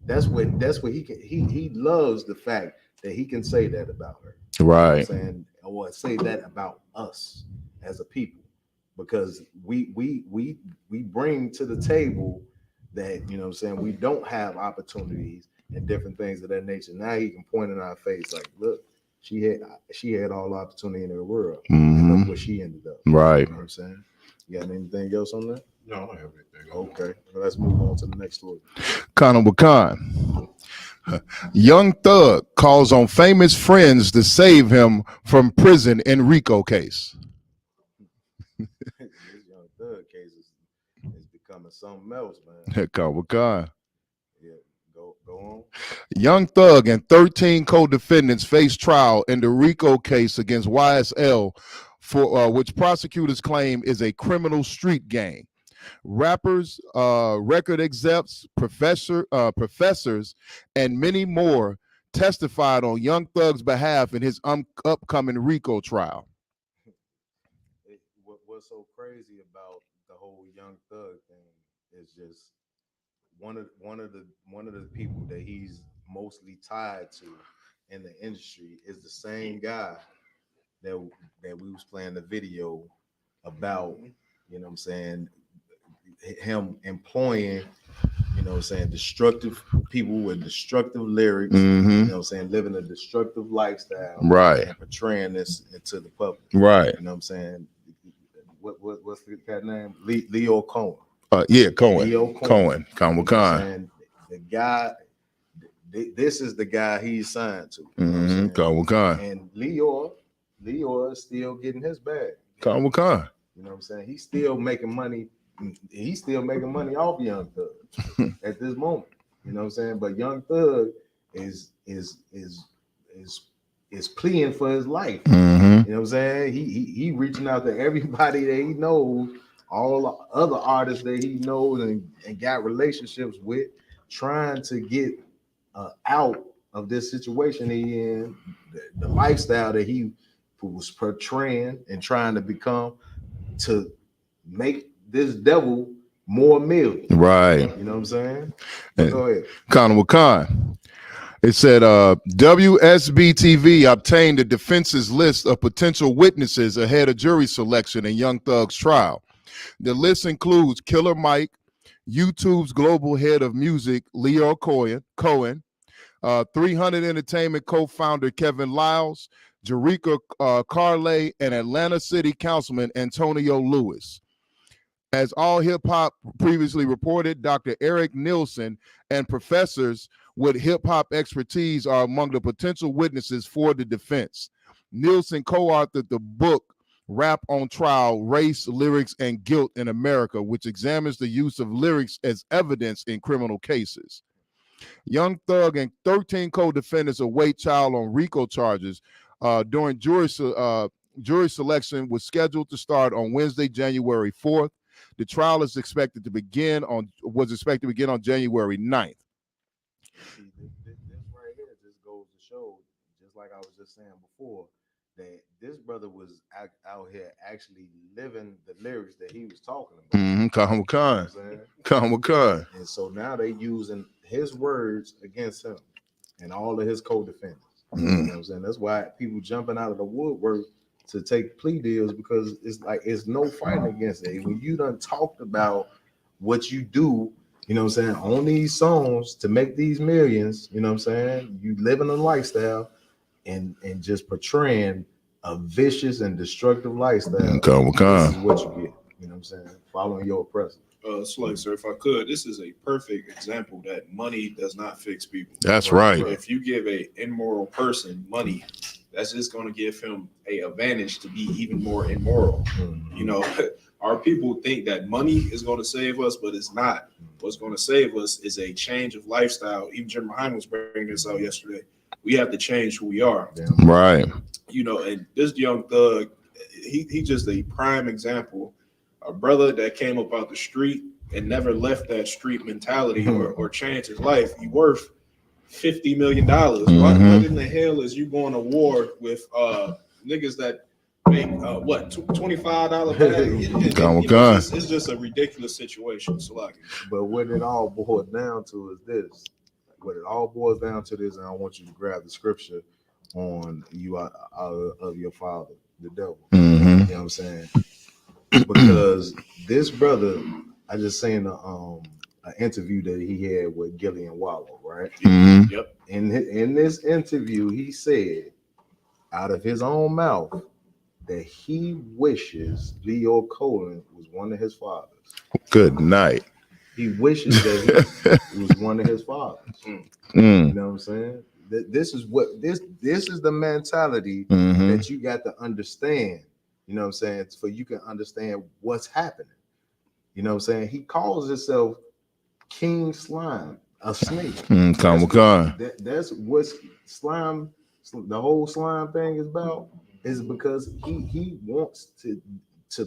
That's what he can. He loves the fact that he can say that about her. Right. You know what I'm saying, or say that about us as a people, because we bring to the table that, you know what I'm saying, we don't have opportunities and different things of that nature. Now he can point in our face like, look, she had all the opportunity in the world. And look where she ended up. Right. You know what I'm saying? You got anything else on that? No, I don't have anything. Okay, well, let's move on to the next story. Connor Wakan. Young Thug calls on famous friends to save him from prison in RICO case. This Young Thug case is becoming something else, man. Connor Wakan. Yeah, go on. Young Thug and 13 co-defendants face trial in the RICO case against YSL, for which prosecutors claim is a criminal street gang. Rappers, record execs, professors, and many more testified on Young Thug's behalf in his upcoming RICO trial. What's so crazy about the whole Young Thug thing is just one of the people that he's mostly tied to in the industry is the same guy that we was playing the video about, you know what I'm saying, him employing, you know what I'm saying, destructive people with destructive lyrics, you know what I'm saying, living a destructive lifestyle, right, and portraying this into the public, right. You know what I'm saying? What's the cat name? Leo Cohen. Yeah, Cohen. Leo Cohen. You know what I'm saying? The guy, this is the guy he's signed to. You know what I'm saying? Cohen. And Leo is still getting his bag. Cohen. You know what I'm saying? He's still making money. He's still making money off Young Thug at this moment. You know what I'm saying? But Young Thug is pleading for his life. You know what I'm saying? He reaching out to everybody that he knows, all the other artists that he knows and got relationships with, trying to get out of this situation he in, the lifestyle that he was portraying and trying to become, to make this devil more million. Right. You know what I'm saying? Go ahead. Khan. It said WSB-TV obtained the defense's list of potential witnesses ahead of jury selection in Young Thug's trial. The list includes Killer Mike, YouTube's global head of music, Leo Cohen, 300 Entertainment co-founder Kevin Lyles, Jerica Carley, and Atlanta City Councilman Antonio Lewis. As All Hip Hop previously reported, Dr. Eric Nielsen and professors with hip hop expertise are among the potential witnesses for the defense. Nielsen co-authored the book Rap on Trial, Race, Lyrics, and Guilt in America, which examines the use of lyrics as evidence in criminal cases. Young Thug and 13 co-defendants await trial on RICO charges during jury selection was scheduled to start on Wednesday, January 4th. The trial is expected to begin on January 9th. This right here just goes to show, just like I was just saying before, that this brother was out here actually living the lyrics that he was talking about. Khan. And so now they using his words against him and all of his co-defendants. You know what I'm saying? That's why people jumping out of the woodwork to take plea deals, because it's like it's no fighting against it. When you done talked about what you do, you know what I'm saying, on these songs to make these millions, you know what I'm saying, you living a lifestyle and just portraying a vicious and destructive lifestyle. This is what you get. You know what I'm saying? Following your oppressor. Slug, sir, if I could, this is a perfect example that money does not fix people. That's right. If you give a immoral person money, that's just going to give him a advantage to be even more immoral. You know, our people think that money is going to save us, but it's not. What's going to save us is a change of lifestyle. Even Jim Ryan was bringing this out yesterday. We have to change who we are. Right. You know, and this Young Thug, he just a prime example. A brother that came up out the street and never left that street mentality or changed his life. He worth $50 million. What in the hell is you going to war with niggas that make $25 bag? It's just a ridiculous situation. But what it all boils down to is this. What it all boils down to this, and I want you to grab the scripture on you out of your father, the devil. You know what I'm saying? Because this brother, I just seen an interview that he had with Gillian Wallow, right? Yep. In this interview, he said out of his own mouth that he wishes Leo Cohen was one of his fathers. Good night. He wishes that he was one of his fathers. You know what I'm saying? This is the mentality that you got to understand. You know what I'm saying? It's for you can understand what's happening. You know what I'm saying? He calls himself King Slime, a snake. That's what slime, the whole slime thing is about, is because he wants to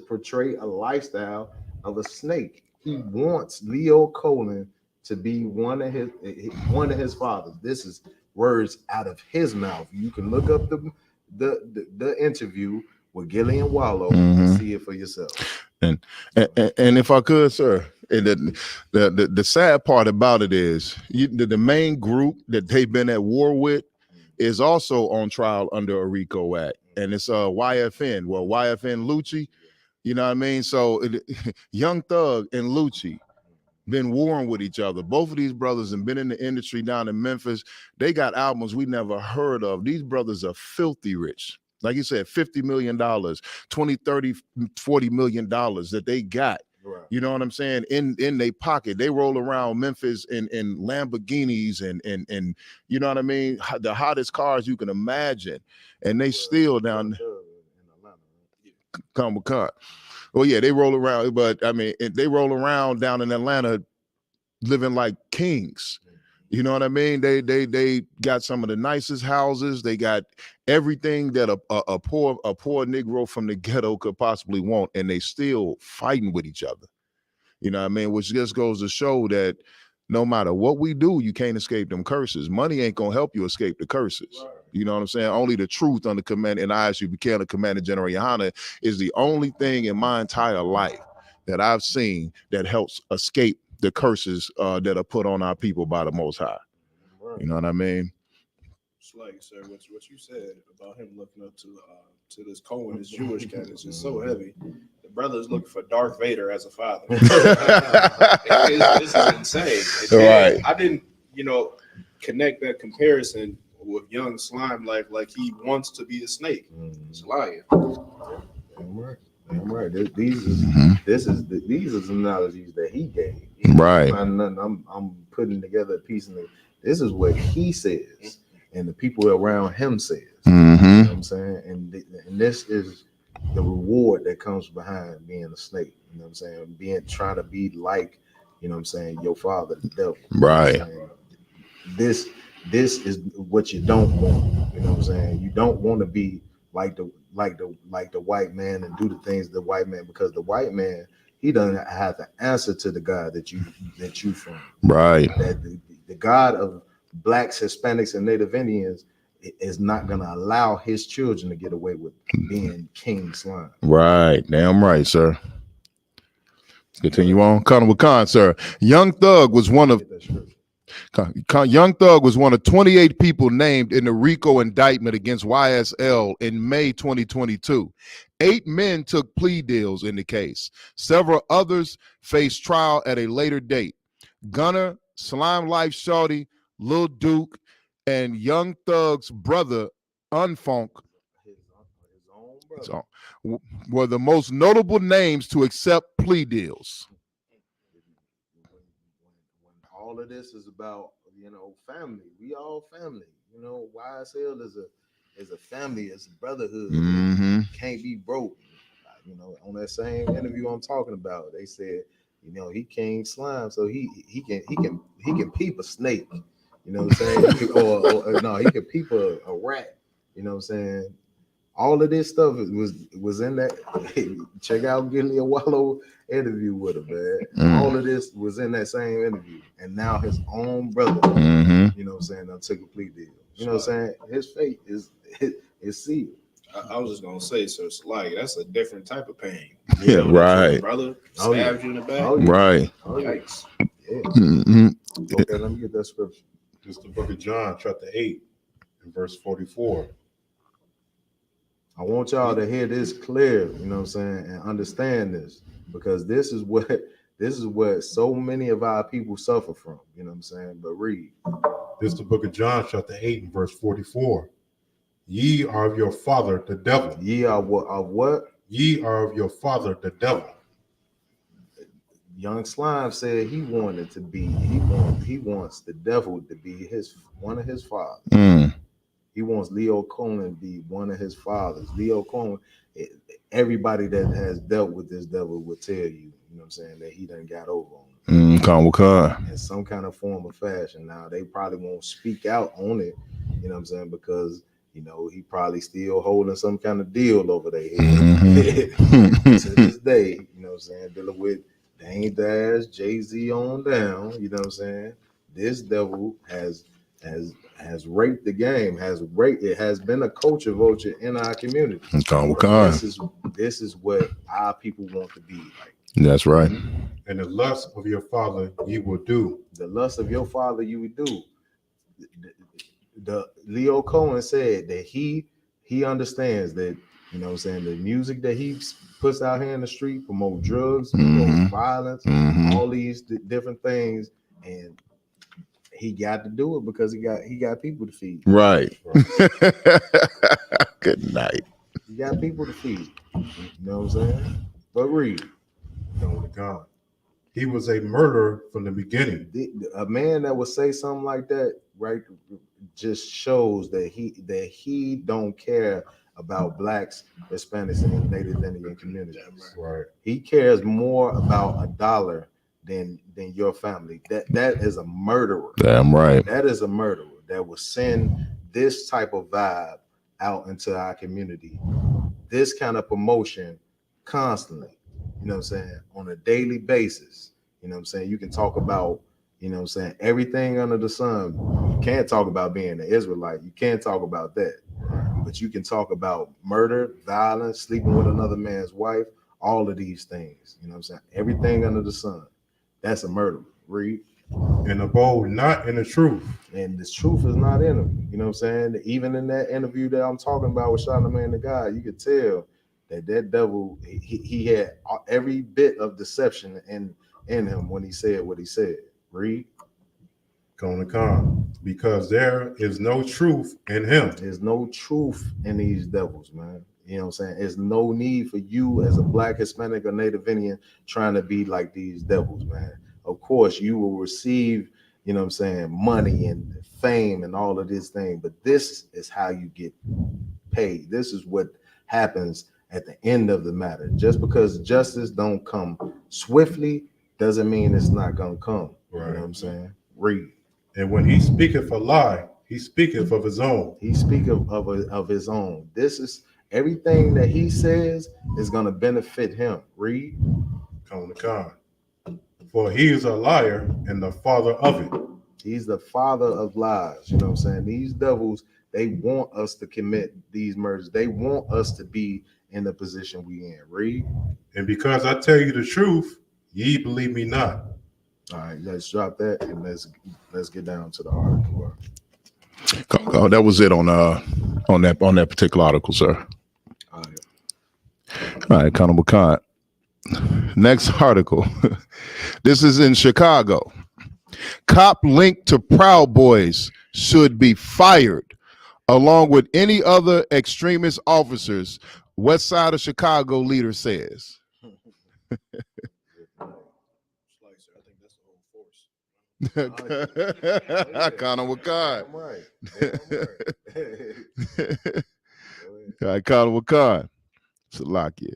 portray a lifestyle of a snake. He wants Leo Cohen to be one of his fathers. This is words out of his mouth. You can look up the interview with Gillian Wallow and see it for yourself. And if I could, sir, And the sad part about it is the main group that they've been at war with is also on trial under a RICO Act, and it's YFN. Well, YFN Lucci, you know what I mean? So Young Thug and Lucci been warring with each other. Both of these brothers have been in the industry down in Memphis. They got albums we never heard of. These brothers are filthy rich. Like you said, $50 million, 20, 30, $40 million that they got. Right. You know what I'm saying? In their pocket. They roll around Memphis in Lamborghinis and you know what I mean? The hottest cars you can imagine. And they still down come with car. Well, yeah, they roll around, but I mean, they roll around down in Atlanta living like kings. You know what I mean? They got some of the nicest houses. They got everything that a poor Negro from the ghetto could possibly want, and they still fighting with each other. You know what I mean? Which just goes to show that no matter what we do, you can't escape them curses. Money ain't gonna help you escape the curses. Right. You know what I'm saying? Only the truth under command, and I actually became a commanding General Yohana is the only thing in my entire life that I've seen that helps escape the curses that are put on our people by the Most High. Right. You know what I mean? It's like, sir, what you said about him looking up to this Cohen, this Jewish cat, is just so heavy. The brother is looking for Darth Vader as a father. This is insane. Right. I didn't, connect that comparison with young slime like he wants to be a snake. It's lying. Damn right. These are analogies that he gave. Right. I'm putting together a piece of it. This is what he says, and the people around him says. Mm-hmm. You know what I'm saying? And this is the reward that comes behind being a snake. You know what I'm saying? Trying to be like, you know what I'm saying, your father, the devil. Right. You know this is what you don't want. You know what I'm saying? You don't want to be like the white man and do the things the white man, because the white man, he doesn't have to answer to the God that you from. Right. That the God of blacks, Hispanics, and Native Indians is not going to allow his children to get away with being king slime. Right. Damn right, sir. Let's continue on. Colonel Khan, sir. Young Thug was one of 28 people named in the RICO indictment against YSL in May 2022. 8 men took plea deals in the case. Several others faced trial at a later date. Gunner, Slime Life Shorty, Lil Duke, and Young Thug's brother, Unfunk, were the most notable names to accept plea deals. All of this is about, family. We all family. YSL is a family. It's a brotherhood. Mm-hmm. Can't be broke. On that same interview I'm talking about, they said, he king slime, so he can peep a snake. You know what I'm saying? He could peep a rat. You know what I'm saying? All of this stuff was in that. Check out Gilly Wallow interview with him, man. Mm. All of this was in that same interview, and now his own brother, you know what I'm saying, took a plea deal. You know what I'm saying? His fate is sealed. I was just gonna say, so it's like that's a different type of pain. Yeah, right. Brother stabbed you in the back. Right. Yikes. Yeah. Mm-hmm. Okay, let me get that scripture. This is the book of John, chapter 8, and verse 44. I want y'all to hear this clear, you know what I'm saying, and understand this, because this is what so many of our people suffer from, you know what I'm saying? But read. This is the book of John, chapter 8, and verse 44. Ye are of your father, the devil. Ye are of what? Ye are of your father, the devil. Young Slime said he wants the devil to be one of his fathers. Mm. He wants Leo Cohen to be one of his fathers. Leo Cohen, everybody that has dealt with this devil will tell you, you know what I'm saying, that he done got over on him. In some kind of form or fashion. Now, they probably won't speak out on it, you know what I'm saying, because, he probably still holding some kind of deal over their head. Mm-hmm. To this day, you know what I'm saying, dealing with Dame Dash, Jay-Z on down, you know what I'm saying? This devil has raped the game, it has been a culture vulture in our community. This is what our people want to be like. That's right. And the lust of your father you will do. The lust of your father you would do. The Leo Cohen said that he understands that, you know what I'm saying, the music that he puts out here in the street promote drugs, promote violence, all these different things, and he got to do it because he got people to feed. Right. Good night. You got people to feed. You know what I'm saying? But read. Going to God. He was a murderer from the beginning. A man that would say something like that, right, just shows that he don't care about blacks, Hispanics, and Native Indian communities. Right. He cares more about a dollar than your family. That is a murderer. Damn right. That is a murderer that will send this type of vibe out into our community. This kind of promotion constantly. You know what I'm saying? On a daily basis. You know what I'm saying? You can talk about, you know what I'm saying, everything under the sun. You can't talk about being an Israelite. You can't talk about that. But you can talk about murder, violence, sleeping with another man's wife, all of these things. You know what I'm saying? Everything under the sun. That's a murder. Read. And abode not in the truth. And the truth is not in him. You know what I'm saying? Even in that interview that I'm talking about with Charlamagne the God, you could tell that devil, he had every bit of deception in him when he said what he said. Read. Going to come. Because there is no truth in him. There's no truth in these devils, man. You know what I'm saying? There's no need for you as a black, Hispanic, or Native Indian trying to be like these devils, man. Of course, you will receive, you know what I'm saying, money and fame and all of this thing, but this is how you get paid. This is what happens at the end of the matter. Just because justice don't come swiftly doesn't mean it's not gonna come. Right. You know what I'm saying? Read. And when he speaketh a lie, he speaketh of his own. He speaketh of his own. This is everything that he says is gonna benefit him. Read. Come to con. For he is a liar and the father of it. He's the father of lies. You know what I'm saying? These devils, they want us to commit these murders. They want us to be in the position we in. Read. And because I tell you the truth, ye believe me not. All right, let's drop that and let's get down to the article. Oh, that was it on that particular article, sir. All right. All right, Honorable Khan. Next article. This is in Chicago. Cop linked to Proud Boys should be fired, along with any other extremist officers, West Side of Chicago leader says. Connor with Khan. All right, Connor with Khan. Salakia.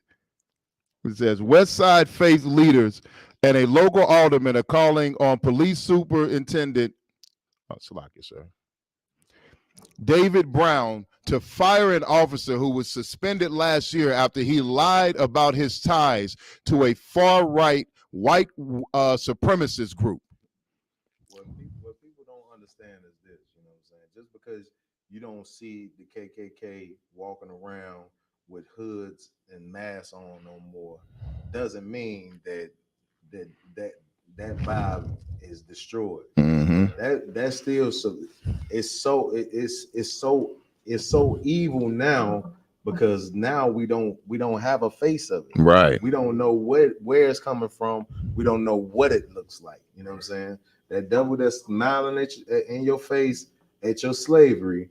It says West Side faith leaders and a local alderman are calling on police superintendent, Salakia, sir, David Brown to fire an officer who was suspended last year after he lied about his ties to a far-right white supremacist group. What people don't understand is this, you know what I'm saying? Just because you don't see the KKK walking around with hoods and masks on no more doesn't mean that vibe is destroyed. That's still it's so evil now because now we don't have a face of it. Right. We don't know where it's coming from. We don't know what it looks like. You know what I'm saying? That devil that's smiling at you, in your face at your slavery.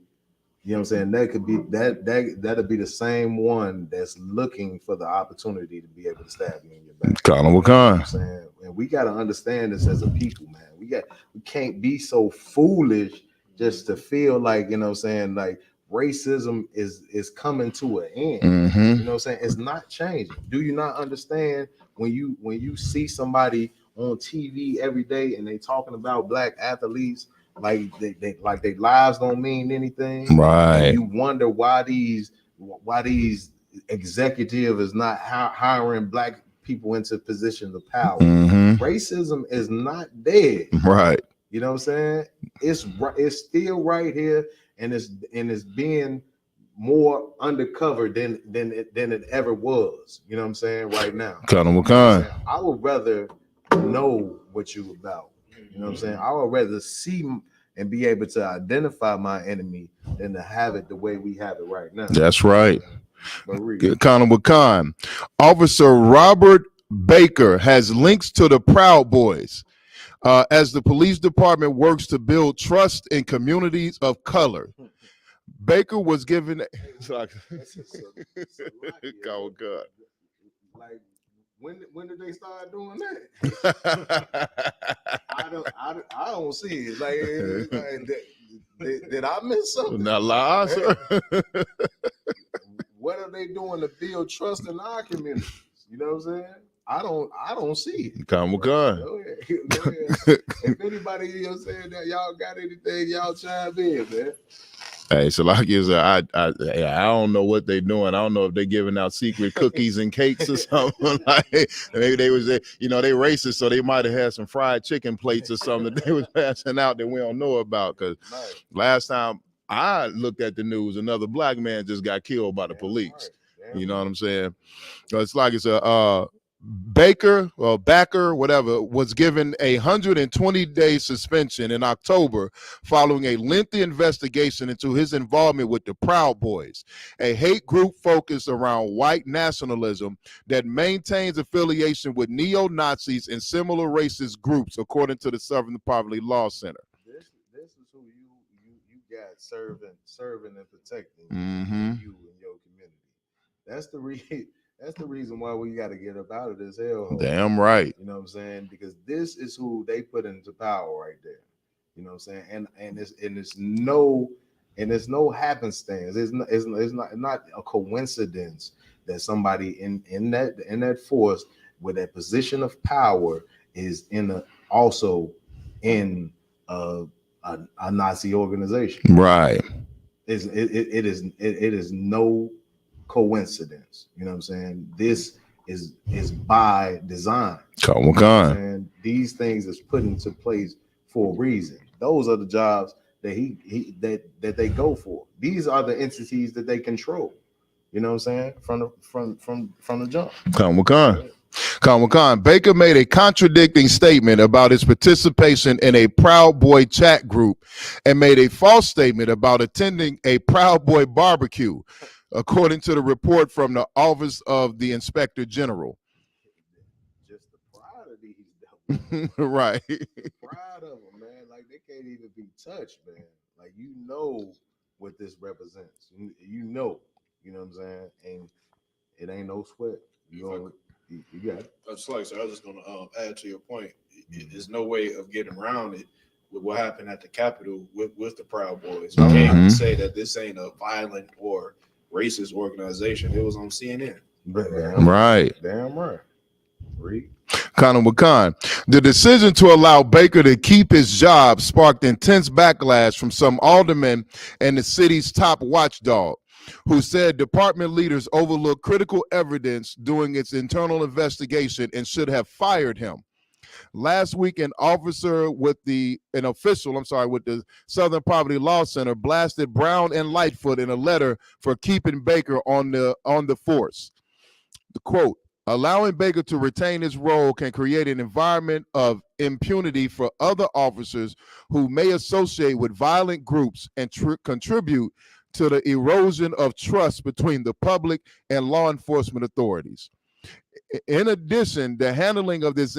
You know what I'm saying? That could be that'll be the same one that's looking for the opportunity to be able to stab you in your back. Khan with You know Khan. what I'm saying? And we gotta understand this as a people, man. We can't be so foolish just to feel like, you know what I'm saying, like racism is coming to an end. You know what I'm saying? It's not changing. Do you not understand when you see somebody on TV every day and they talking about black athletes like their lives don't mean anything, right? And you wonder why these executive is not hiring black people into positions of power. Racism is not dead, right? You know what I'm saying? It's still right here, and it's being more undercover than it ever was. You know what I'm saying? Right now. Colonel McCon. I would rather know what you about. You know what I'm saying? I would rather see and be able to identify my enemy than to have it the way we have it right now. That's right. Colonel McCon. Officer Robert Baker has links to the Proud Boys as the police department works to build trust in communities of color. Baker was given God. Like when did they start doing that? I don't see it. Like did I miss something? Not lie, sir. What are they doing to build trust in our communities? You know what I'm saying? I don't see it. Come with God. Go ahead. If anybody, you know what I'm saying, that y'all got anything, y'all chime in, man. Hey, so like I don't know what they're doing. I don't know if they're giving out secret cookies and cakes or something. Like maybe they was, you know, they racist, so they might have had some fried chicken plates or something that they was passing out that we don't know about. Because last time I looked at the news, another black man just got killed by the police. You know what I'm saying? So it's like it's a Baker or Backer, whatever, was given a 120-day suspension in October following a lengthy investigation into his involvement with the Proud Boys, a hate group focused around white nationalism that maintains affiliation with neo-Nazis and similar racist groups, according to the Southern Poverty Law Center. This is who you got serving and protecting you and your community. That's the reason why we got to get up out of this hellhole. Damn right. You know what I'm saying? Because this is who they put into power right there. You know what I'm saying? And it's no happenstance. It's not a coincidence that somebody in that force with that position of power is also in a Nazi organization. Right. It is no coincidence. You know what I'm saying? This is by design. Come on. And these things is put into place for a reason. Those are the jobs that that they go for. These are the entities that they control. You know what I'm saying? From the jump. Come on. Baker made a contradicting statement about his participation in a Proud Boy chat group and made a false statement about attending a Proud Boy barbecue, according to the report from the Office of the Inspector General. Just the pride of these right. Pride of them, man. Like they can't even be touched, man. Like you know what this represents. You know what I'm saying? And it ain't no sweat. You got it. That's like, so I was just gonna add to your point. There's no way of getting around it with what happened at the Capitol with the Proud Boys. You can't say that this ain't a violent or racist organization. It was on CNN. Right. Damn right. Conor McCon. The decision to allow Baker to keep his job sparked intense backlash from some aldermen and the city's top watchdog, who said department leaders overlooked critical evidence during its internal investigation and should have fired him. Last week, an official with the Southern Poverty Law Center blasted Brown and Lightfoot in a letter for keeping Baker on the force. The quote, allowing Baker to retain his role can create an environment of impunity for other officers who may associate with violent groups and contribute to the erosion of trust between the public and law enforcement authorities. In addition, the handling of this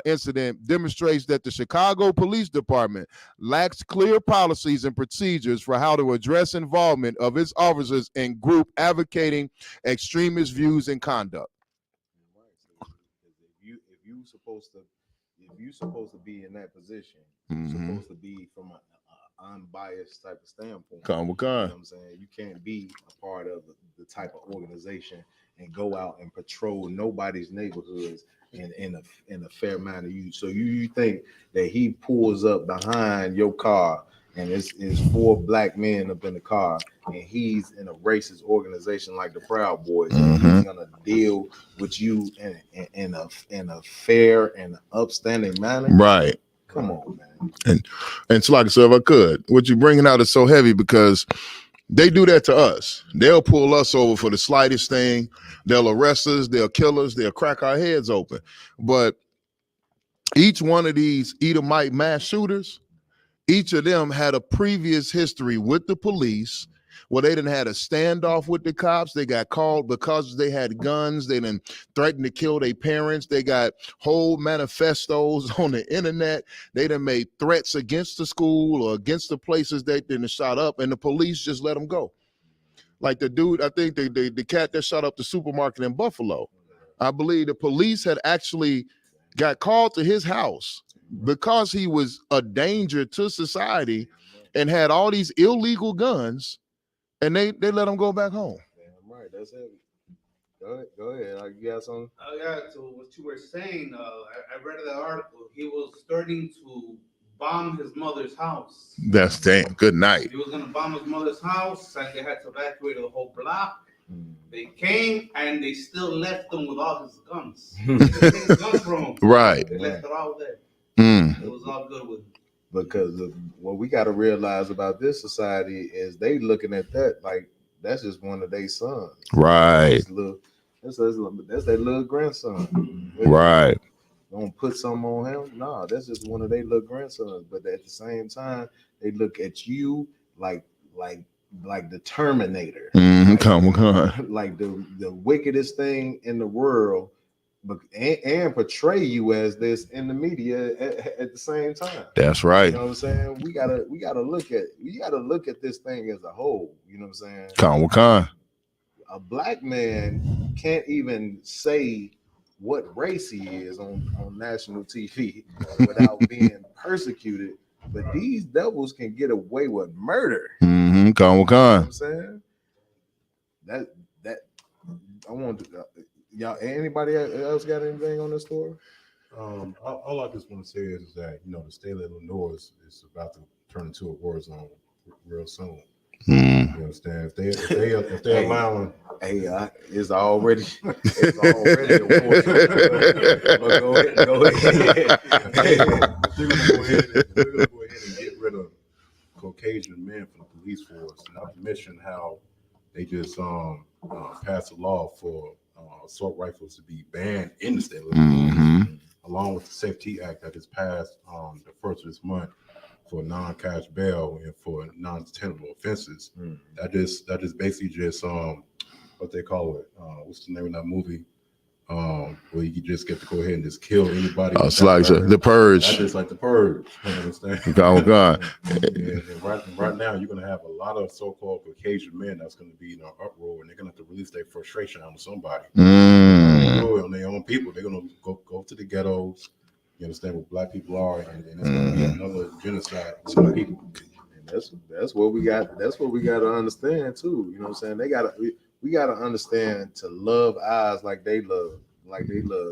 incident demonstrates that the Chicago Police Department lacks clear policies and procedures for how to address involvement of its officers in group advocating extremist views and conduct. If you supposed to be in that position, you're supposed to be from an unbiased type of standpoint. You know what I'm saying? You can't be a part of the type of organization and go out and patrol nobody's neighborhoods in a fair manner. You think that he pulls up behind your car and it's 4 black men up in the car and he's in a racist organization like the Proud Boys, and he's gonna deal with you in a fair and upstanding manner? Right. Come on, man. And so like I said, if I could, what you're bringing out is so heavy because They do that to us. They'll pull us over for the slightest thing. They'll arrest us. They'll kill us. They'll crack our heads open. But each one of these Edomite mass shooters, each of them had a previous history with the police where they done had a standoff with the cops. They got called because they had guns. They done threatened to kill their parents. They got whole manifestos on the internet. They done made threats against the school or against the places they didn't shot up, and the police just let them go. Like the dude, I think the cat that shot up the supermarket in Buffalo, I believe the police had actually got called to his house because he was a danger to society and had all these illegal guns, and they let him go back home. Damn right, that's it. Go ahead. You got something? Yeah, so what you were saying, I read that article. He was starting to bomb his mother's house. That's damn good night. He was going to bomb his mother's house, and they had to evacuate the whole block. They came, and they still left him with all his guns. They took his guns from him. Right. They left it all there. It was all good with him. Because what we got to realize about this society is they looking at that like that's just one of their sons. Right. That's their little grandson. Right. Don't put something on him. No, that's just one of their little grandsons. But at the same time, they look at you like the Terminator. Come on. Like the wickedest thing in the world. And portray you as this in the media at the same time. That's right. You know what I'm saying? We gotta look at this thing as a whole. You know what I'm saying? Con. A black man can't even say what race he is on national TV without being persecuted. But these devils can get away with murder. Con. You know what I'm saying? That I want to. Y'all, anybody else got anything on this story? All I just want to say is that the state of Illinois is about to turn into a war zone real soon. You understand? If they allowing, it's already a war zone. But go ahead. They're gonna go ahead and get rid of Caucasian men from the police force. Not to mention how they just passed a law for assault rifles to be banned in the state of Illinois, along with the Safety Act that is passed the first of this month for non-cash bail and for non-tenable offenses. That just basically just what they call it. What's the name of that movie? Where you just get to go ahead and just kill anybody. It's like the Purge. That's just like the Purge. You understand? God. And right now, you're going to have a lot of so-called Caucasian men that's going to be in an uproar, and they're going to have to release their frustration on somebody. On their own people. They're going to go to the ghettos. You understand what black people are, and it's going to be another genocide of black people. And that's what we got. That's what we got to understand too. You know what I'm saying? We got to understand to love ours like they love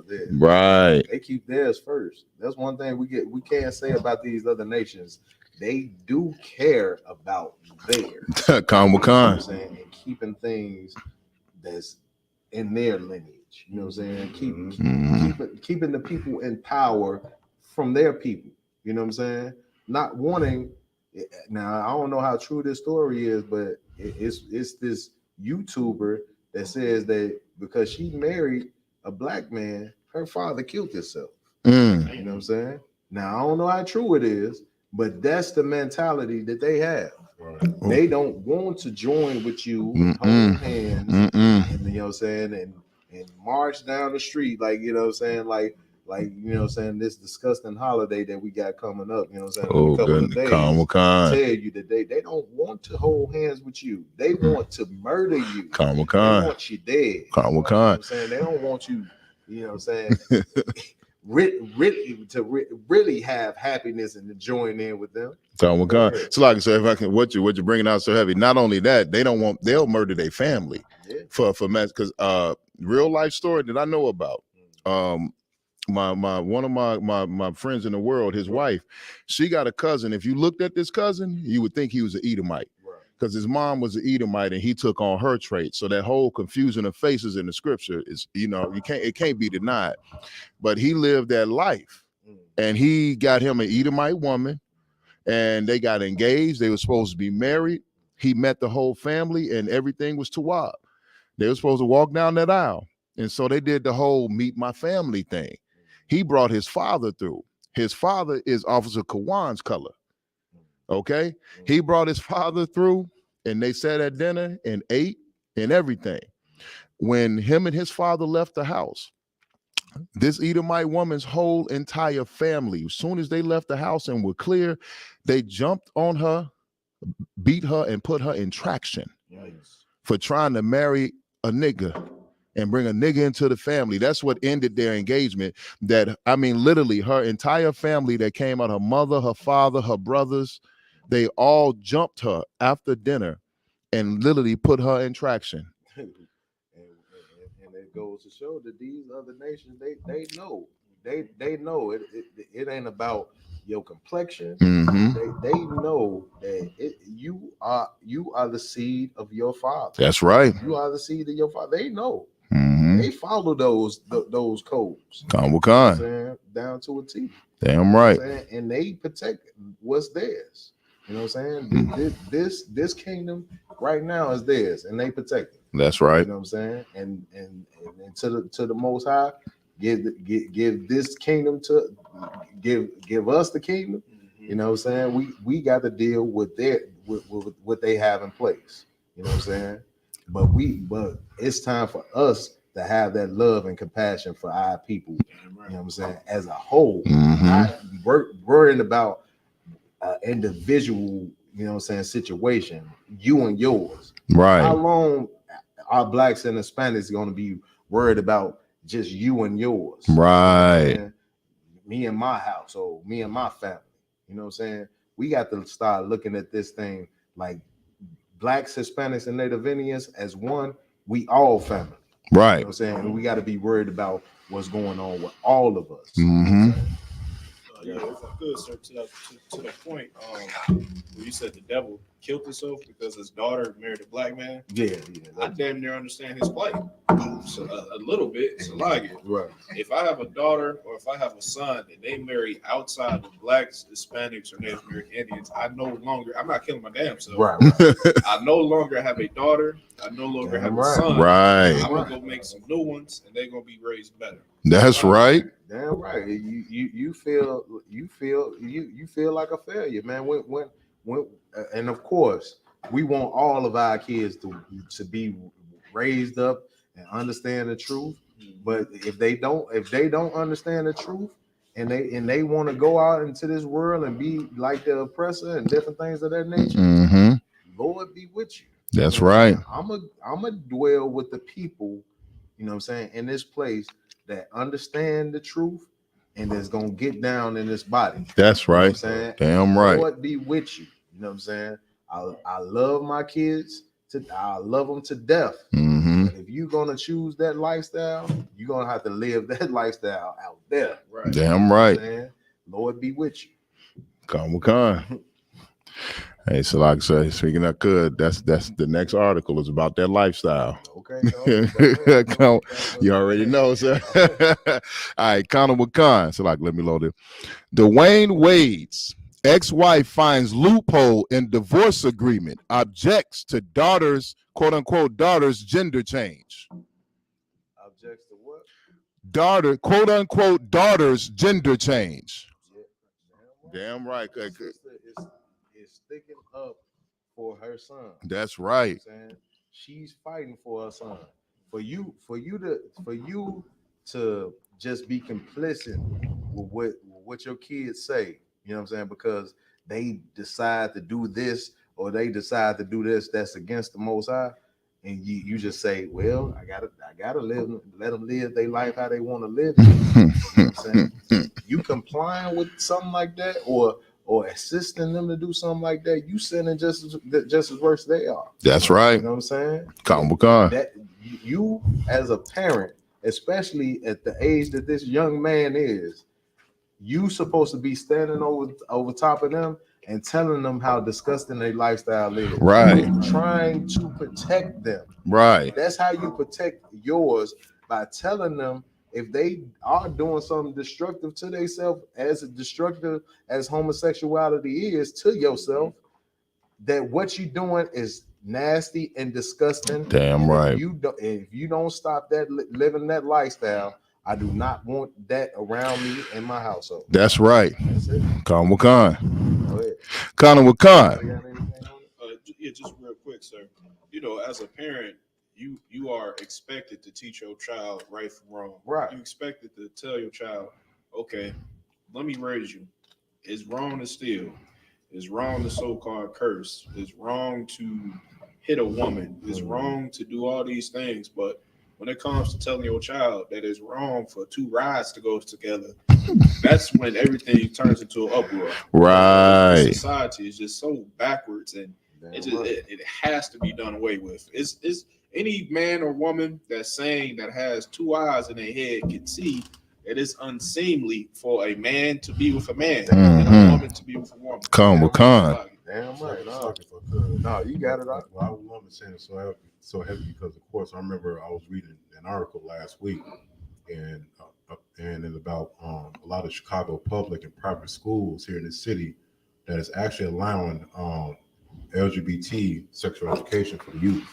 theirs. Right. They keep theirs first. That's one thing we can't say about these other nations. They do care about theirs. Con. You know what I'm saying? And keeping things that's in their lineage. You know what I'm saying? Keeping the people in power from their people. You know what I'm saying? Not wanting. Now I don't know how true this story is, but it's this YouTuber that says that because she married a black man, her father killed himself. You know what I'm saying? Now I don't know how true it is, but that's the mentality that they have. Right. They don't want to join with you, hold hands, and, you know what I'm saying, and march down the street like, you know what I'm saying, like you know what I'm saying, this disgusting holiday that we got coming up, you know what I'm saying, in a couple of days. Tell you that they don't want to hold hands with you. They want to murder you. They want you dead. You know what I'm saying? They don't want you, you know what I'm saying, really have happiness and to join in with them. So like I said, if I can, what you're bringing out so heavy. Not only that, they'll murder their family for mass, because real life story that I know about. One of my friends in the world, his wife, she got a cousin. If you looked at this cousin, you would think he was an Edomite, because his mom was an Edomite and he took on her traits. So that whole confusion of faces in the scripture is, it can't be denied. But he lived that life, and he got him an Edomite woman, and they got engaged. They were supposed to be married, he met the whole family and everything was Tawab. They were supposed to walk down that aisle. And so they did the whole meet my family thing. He brought his father through. His father is Officer Kawan's color. Okay? He brought his father through and they sat at dinner and ate and everything. When him and his father left the house, this Edomite woman's whole entire family, as soon as they left the house and were clear, they jumped on her, beat her, and put her in traction for trying to marry a nigga and bring a nigga into the family. That's what ended their engagement. That, I mean, literally her entire family that came out, her mother, her father, her brothers, they all jumped her after dinner and literally put her in traction. And it goes to show that these other nations, they know. They know it ain't about your complexion. They know that you are the seed of your father. That's right. You are the seed of your father. They know. They follow those codes. Come with You know what I'm con. saying? Down to a T. Damn right. You know what I'm saying? And they protect what's theirs. You know what I'm saying? This kingdom right now is theirs, and they protect it. That's right. You know what I'm saying? And to the Most High, give this kingdom to give us the kingdom. You know what I'm saying? We got to deal with with what they have in place. You know what I'm saying? But it's time for us to have that love and compassion for our people. You know what I'm saying? As a whole, not worrying about individual, you know what I'm saying, situation, you and yours. Right. How long are blacks and Hispanics going to be worried about just you and yours? Right. You know, me and my household, me and my family. You know what I'm saying? We got to start looking at this thing like blacks, Hispanics, and Native Indians as one. We all family. Right. You know what I'm saying? And we got to be worried about what's going on with all of us. Yeah, if I could, sir, to the point where you said the devil killed himself because his daughter married a black man. Yeah. I damn near understand his plight. So a little bit, so like it. Right. If I have a daughter or if I have a son and they marry outside of blacks, Hispanics, or Native American Indians, I'm not killing my damn self. Right. I no longer have a daughter. I no longer have a right. son. Right. I'm gonna go make some new ones, and they're gonna be raised better. That's right. Damn right. You feel like a failure, man. When and of course we want all of our kids to be raised up and understand the truth. But if they don't understand the truth and they want to go out into this world and be like the oppressor and different things of that nature, Lord be with you. That's right. I'm a dwell with the people, you know what I'm saying, in this place that understand the truth and is gonna get down in this body. That's right. You know what I'm saying? Damn right. Lord be with you. You know what I'm saying? I love my kids. I love them to death. But if you're gonna choose that lifestyle, you're gonna have to live that lifestyle out there. Right. Damn right. Lord be with you. Come with con. Hey, so like I say, speaking of good, that's the next article is about that lifestyle. Okay. You already know, sir. All right, Connor with con. So like, let me load it. Dwayne Wade's ex-wife finds loophole in divorce agreement, objects to quote unquote daughter's gender change. Objects to what? Daughter, quote unquote daughter's gender change. Damn right. Is sticking up for her son. That's right. You know what I'm saying? She's fighting for her son. For you to just be complicit with what your kids say. You know what I'm saying? Because they decide to do this or they decide to do this that's against the Most High, and you just say, well, I gotta let them live their life how they want to live. You know what I'm saying? You complying with something like that or assisting them to do something like that, you sinning just as worse they are. That's right. You know what I'm saying? That you as a parent, especially at the age that this young man is, you supposed to be standing over top of them and telling them how disgusting their lifestyle is. Right. Trying to protect them. Right. That's how you protect yours, by telling them if they are doing something destructive to themselves, as destructive as homosexuality is to yourself, that what you're doing is nasty and disgusting. Damn and right. If you don't stop that living that lifestyle, I do not want that around me in my household. That's right. That's it. Khan Wakan. Go ahead. Khan Wakan. Yeah, just real quick, sir. You know, as a parent, you are expected to teach your child right from wrong. Right. You expected to tell your child, okay, let me raise you. It's wrong to steal. It's wrong to so-called curse. It's wrong to hit a woman. It's wrong to do all these things. But when it comes to telling your child that it's wrong for two rides to go together, that's when everything turns into an uproar. Right. Society is just so backwards, and it has to be done away with. It's any man or woman that's saying that has two eyes in their head can see that it's unseemly for a man to be with a man and a woman to be with a woman. Khan Wakan. Damn right. No, you got it. Well, I was only saying it so heavy because, of course, I remember I was reading an article last week, and it's about a lot of Chicago public and private schools here in the city that is actually allowing LGBT sexual education for the youth.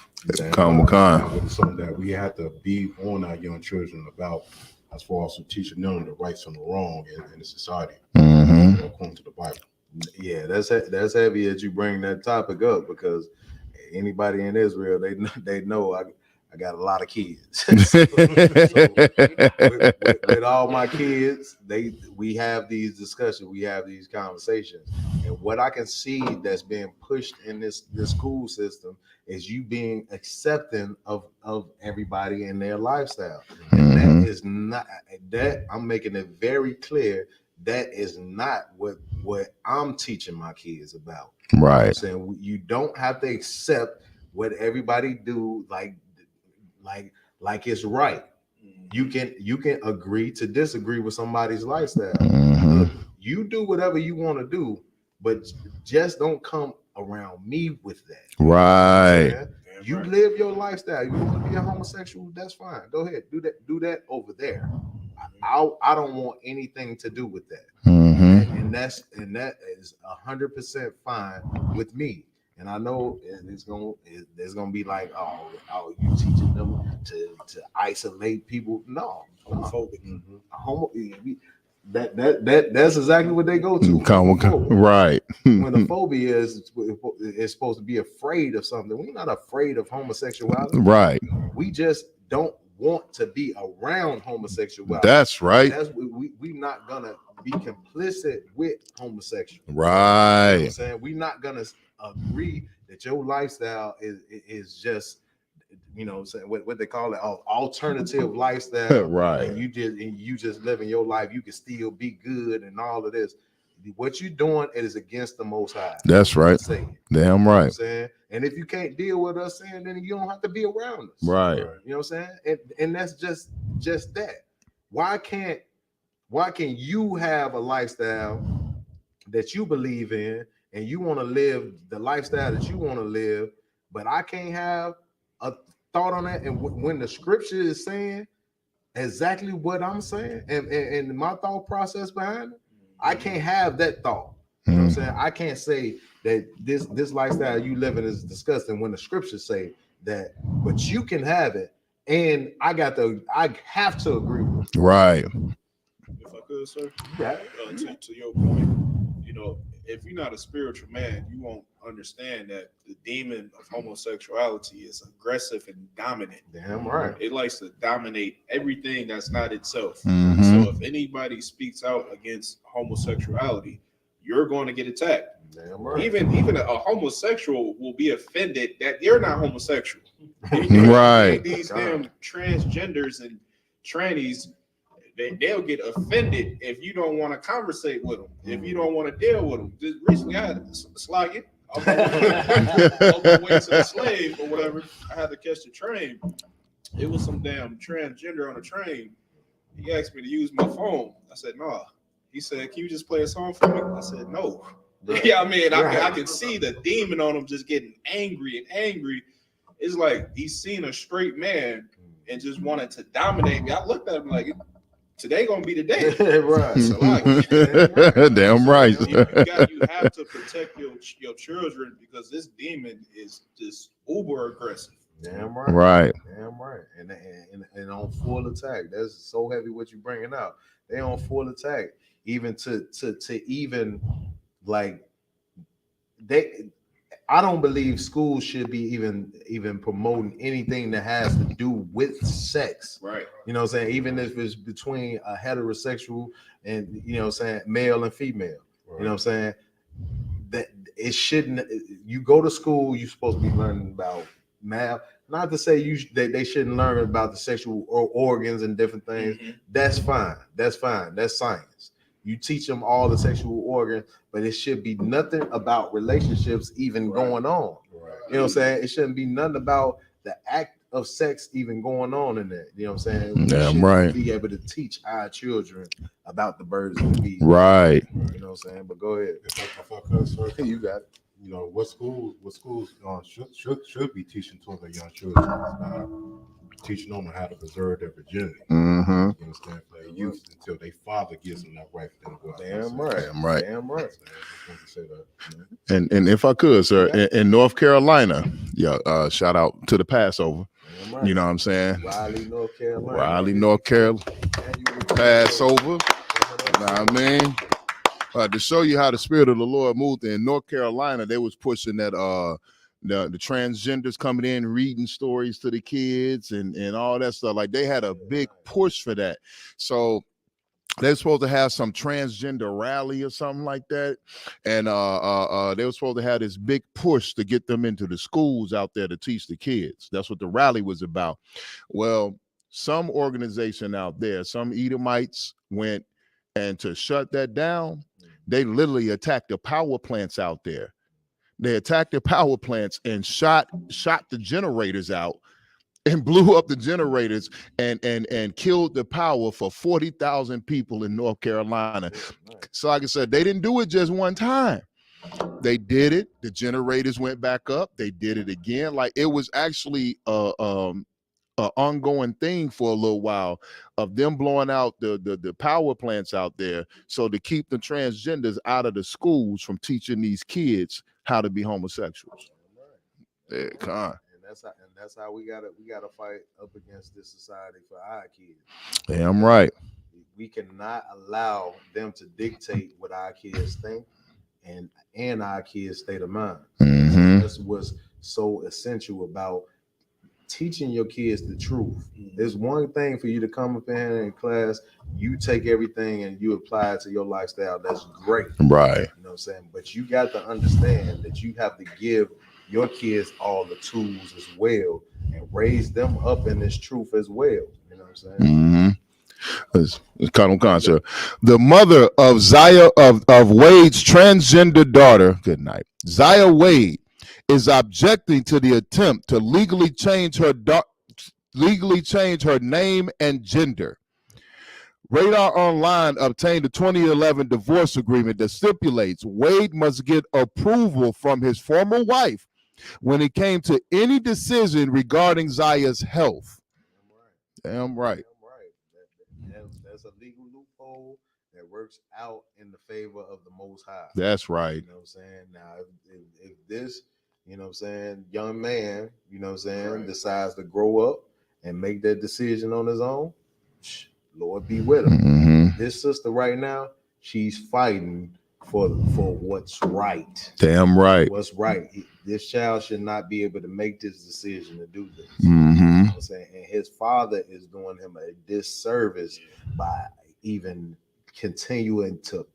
Khan Wakan. It's something that we have to be on our young children about, as far as teaching them the rights and the wrong in the society, according to the Bible. Yeah, that's heavy that you bring that topic up, because anybody in Israel, they know I got a lot of kids. with all my kids, we have these discussions, we have these conversations, and what I can see that's being pushed in this school system is you being accepting of everybody in their lifestyle. And that is not that. I'm making it very clear. That is not what I'm teaching my kids about. Right. You know what I'm saying, you don't have to accept what everybody do like it's right. You can agree to disagree with somebody's lifestyle. Look, you do whatever you want to do, but just don't come around me with that. Right. You live your lifestyle. You want to be a homosexual, that's fine. Go ahead, do that over there. I don't want anything to do with that. And that is 100% fine with me. And I know there's gonna be like, oh, you teaching them to isolate people? No, homophobic. That's exactly what they go to. Right. When a phobia is supposed to be afraid of something. We're not afraid of homosexuality. Right. We just don't want to be around homosexuality. That's right. We're not gonna be complicit with homosexuals. Right. You know what I'm saying? We're not gonna agree that your lifestyle is just, you know, what they call it, alternative lifestyle. Right. And you just living your life. You can still be good and all of this. What you're doing, it is against the Most High. That's right. Damn right. You know what I'm saying? And if you can't deal with us saying, then you don't have to be around us. Right. You know what I'm saying? And that's just that. Why can't you have a lifestyle that you believe in and you want to live the lifestyle that you want to live, but I can't have a thought on that? And when the scripture is saying exactly what I'm saying and my thought process behind it, I can't have that thought. You know what I'm saying? I can't say that this lifestyle you living is disgusting when the scriptures say that, but you can have it, and I have to agree with it. Right. If I could, sir. Yeah. To your point, you know, if you're not a spiritual man, you won't understand that the demon of homosexuality is aggressive and dominant. Damn right. It likes to dominate everything that's not itself. Mm-hmm. So if anybody speaks out against homosexuality, you're going to get attacked. Damn right. Even a homosexual will be offended that they're not homosexual. Right. These damn transgenders and trannies, they'll get offended if you don't want to conversate with them, if you don't want to deal with them. Just recently, I had to slug it on the way to the slave or whatever. I had to catch the train. It was some damn transgender on the train. He asked me to use my phone. I said, no. Nah. He said, can you just play a song for me? I said, no. Yeah, I mean, I can see the demon on him just getting angry. It's like he's seen a straight man and just wanted to dominate me. I looked at him like, today gonna be the day. Right. So like, Damn right. You have to protect your children because this demon is just uber aggressive. Damn right. Right. Damn right. And on full attack. That's so heavy what you bringing out. They on full attack. Even to even like they. I don't believe schools should be even promoting anything that has to do with sex. Right. You know what I'm saying? Even if it's between a heterosexual and, you know what I'm saying, male and female. Right. You know what I'm saying? That it shouldn't. You go to school, you're supposed to be learning about math. Not to say they shouldn't learn about the sexual organs and different things. Mm-hmm. That's fine. That's fine. That's science. You teach them all the sexual organs, but it should be nothing about relationships even going on. Right. You know what I'm saying? It shouldn't be nothing about the act of sex even going on in there. You know what I'm saying? Damn right. Be able to teach our children about the birds and the bees. Right. You know what I'm saying? But go ahead. If I could, sir. You got it. You know what schools should be teaching to their young children, teaching them how to preserve their virginity. Mm-hmm. You understand? For their youth until their father gives them that right for them to go out. Damn right. Damn right. Damn right. And if I could, sir, in North Carolina, shout out to the Passover. Right. You know what I'm saying? Raleigh, North Carolina. Raleigh, North Carolina. Passover. You know what I mean? To show you how the Spirit of the Lord moved in North Carolina, they was pushing that the transgenders coming in, reading stories to the kids and all that stuff. Like they had a big push for that. So they're supposed to have some transgender rally or something like that. And they were supposed to have this big push to get them into the schools out there to teach the kids. That's what the rally was about. Well, some organization out there, some Edomites went, and to shut that down, they literally attacked the power plants out there. They attacked the power plants and shot the generators out and blew up the generators and killed the power for 40,000 people in North Carolina. So like I said, they didn't do it just one time. They did it. The generators went back up. They did it again. Like it was actually an ongoing thing for a little while of them blowing out the power plants out there, so to keep the transgenders out of the schools from teaching these kids how to be homosexuals. Yeah, come on. And that's how we gotta fight up against this society for our kids. Damn right. We cannot allow them to dictate what our kids think and our kids' state of mind. Mm-hmm. That's what's so essential about teaching your kids the truth. There's one thing for you to come up in class, you take everything and you apply it to your lifestyle. That's great. Right. You know what I'm saying? But you got to understand that you have to give your kids all the tools as well and raise them up in this truth as well. You know what I'm saying? Mm-hmm. It's concept. The mother of Zaya of Wade's transgender daughter, good night, Zaya Wade, is objecting to the attempt to legally change her name and gender. Radar Online obtained a 2011 divorce agreement that stipulates Wade must get approval from his former wife when it came to any decision regarding Zaya's health. Damn right. That's a legal loophole that works out in the favor of the Most High. That's right. You know what I'm saying? Now, if this, you know what I'm saying, young man, you know what I'm saying, decides to grow up and make that decision on his own, Lord be with him. Mm-hmm. This sister right now, she's fighting for what's right. Damn right. What's right. This child should not be able to make this decision to do this. Mm-hmm. You know what I'm saying? And his father is doing him a disservice by even continuing to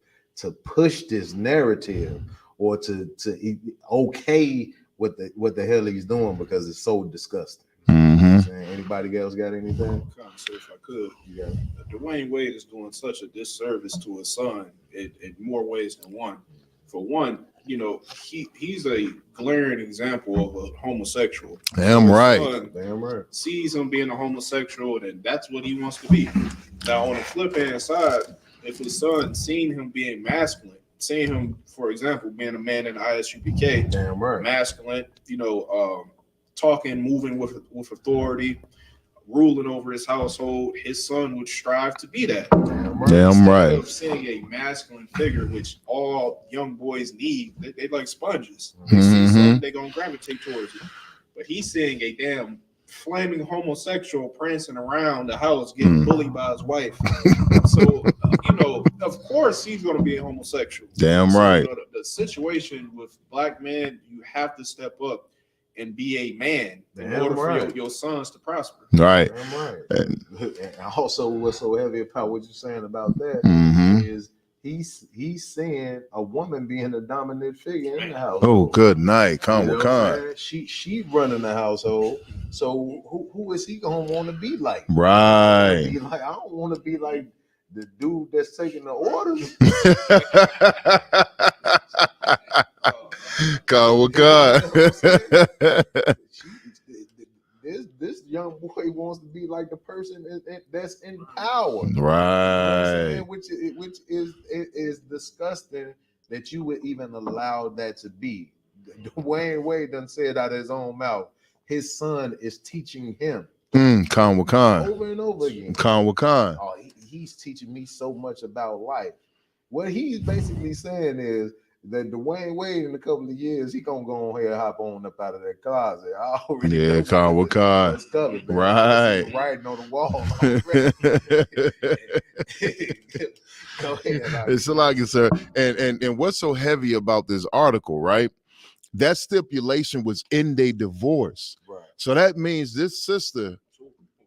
push this narrative or to okay what the hell he's doing, because it's so disgusting. Mm-hmm. Anybody else got anything? So if I could, Dwayne Wade is doing such a disservice to his son in more ways than one. For one, you know, he's a glaring example of a homosexual. Damn right. Damn right. Sees him being a homosexual, and that's what he wants to be. Now, on the flip hand side, if his son seen him being masculine, seeing him, for example, being a man in the ISUPK, damn right, masculine, you know, talking, moving with authority, ruling over his household, his son would strive to be that. Damn Instead right. of seeing a masculine figure, which all young boys need, they like sponges. They Mm-hmm. see something, they gonna gravitate towards it. But he's seeing a damn flaming homosexual prancing around the house, getting bullied by his wife. So, of course he's gonna be a homosexual. Damn right. The situation with black men, you have to step up and be a man in order for your sons to prosper. Right. Damn right. And also, what's so heavy about what you're saying about that is he's seeing a woman being a dominant figure in the house. Oh, good night. Come with Khan. She running the household. So who is he gonna want to be like? Right. I don't want to be like the dude that's taking the orders. Come with Khan. This young boy wants to be like the person that's in power, right? Which is disgusting that you would even allow that to be. Dwayne Wade done said out of his own mouth, his son is teaching him. Khan with Khan. Over and over again. Khan with Khan. Oh, he's teaching me so much about life. What he's basically saying is that Dwayne Wade in a couple of years, he gonna go ahead and hop on up out of that closet. I already Khan with Khan. Right. Writing on the wall. Go ahead. It's like it, sir. And what's so heavy about this article, right? That stipulation was in their divorce. Right. So that means this sister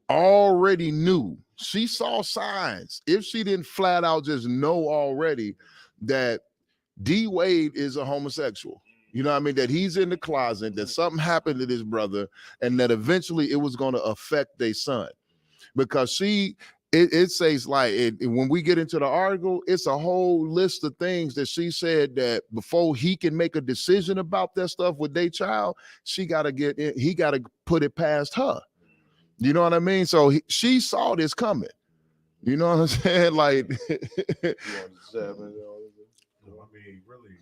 already knew. She saw signs. If she didn't flat out just know already that D Wade is a homosexual, you know what I mean? That he's in the closet, that something happened to this brother, and that eventually it was going to affect their son. Because it says like, when we get into the article, it's a whole list of things that she said that before he can make a decision about that stuff with their child, he got to put it past her. You know what I mean? So she saw this coming. You know what I'm saying? Like, really,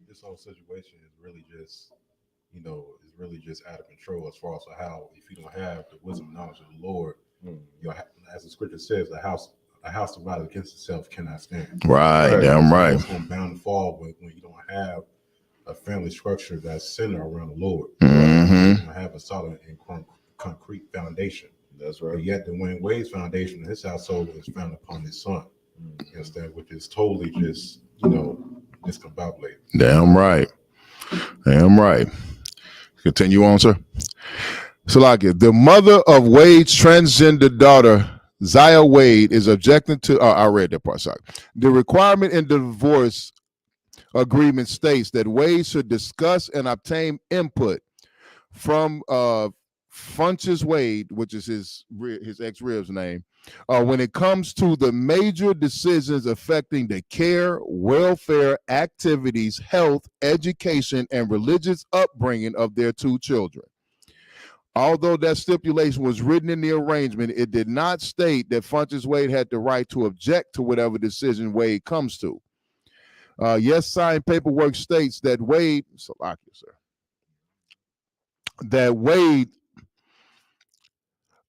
this whole situation is really just, is really just out of control as far as how, if you don't have the wisdom and knowledge of the Lord, as the scripture says, a house divided against itself cannot stand. Right, damn right. It's bound to fall when you don't have a family structure that's centered around the Lord. Mm-hmm. You don't have a solid and concrete foundation. That's right. But yet Dwayne Wade's foundation in his household is found upon his son. Instead, which is totally just, discombobulated. Damn right. Damn right. Continue on, sir. So, like it, the mother of Wade's transgender daughter, Zaya Wade, is objecting to. I read that part. Sorry. The requirement in the divorce agreement states that Wade should discuss and obtain input from Funches Wade, which is his ex-rib's name, when it comes to the major decisions affecting the care, welfare, activities, health, education, and religious upbringing of their two children. Although that stipulation was written in the arrangement, it did not state that Funches Wade had the right to object to whatever decision Wade comes to. Yes, signed paperwork states that Wade,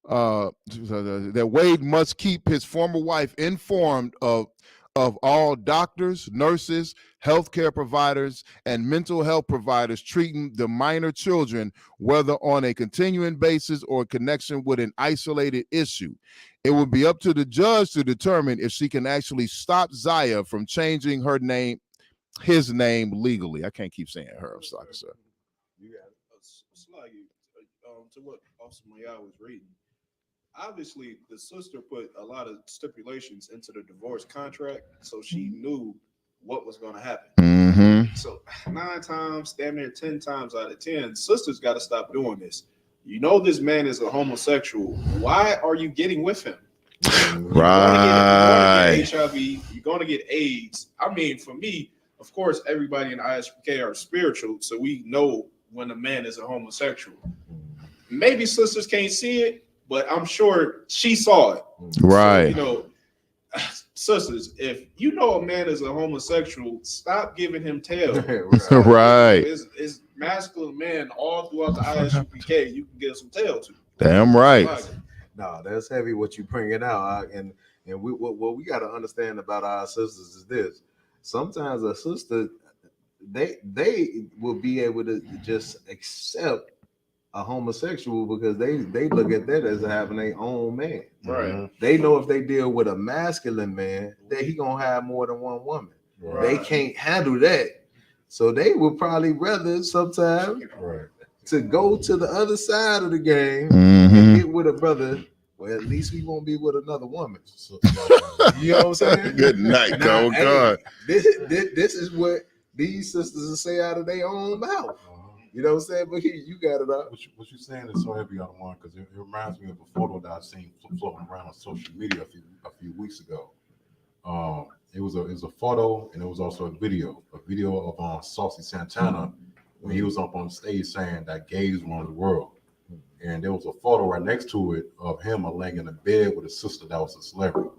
that Wade must keep his former wife informed of all doctors, nurses, healthcare providers, and mental health providers treating the minor children, whether on a continuing basis or in connection with an isolated issue. It will be up to the judge to determine if she can actually stop Zaya from changing his name legally. I can't keep saying her. I'm sorry, sir. You got it. To what Officer Maya was reading. Obviously, the sister put a lot of stipulations into the divorce contract, so she knew what was going to happen. Mm-hmm. So 9 times, damn near 10 times out of 10, sisters got to stop doing this. You know this man is a homosexual. Why are you getting with him? Right. You're going to get HIV. You're going to get AIDS. I mean, for me, of course, everybody in ISPK are spiritual, so we know when a man is a homosexual. Maybe sisters can't see it, but I'm sure she saw it. Right. So, sisters, if you know a man is a homosexual, stop giving him tail. Right. It's masculine men all throughout the ISUPK you can get some tail to. Damn right. No, that's heavy what you bringing out. And we what we got to understand about our sisters is this: sometimes a sister, they will be able to just accept a homosexual because they look at that as having their own man. Right. They know if they deal with a masculine man, that he gonna have more than one woman. Right. They can't handle that, so they would probably rather sometimes to go to the other side of the game and get with a brother. Well, at least we won't be with another woman. You know what I'm saying? Good night, Now, God. this is what these sisters will say out of their own mouth. You know what I'm saying? But here, you got it up. What you're saying is so heavy on one because it reminds me of a photo that I seen floating around on social media a few weeks ago. It was a photo and it was also a video of Saucy Santana when he was up on stage saying that gays run the world. And there was a photo right next to it of him laying in a bed with a sister that was a celebrity.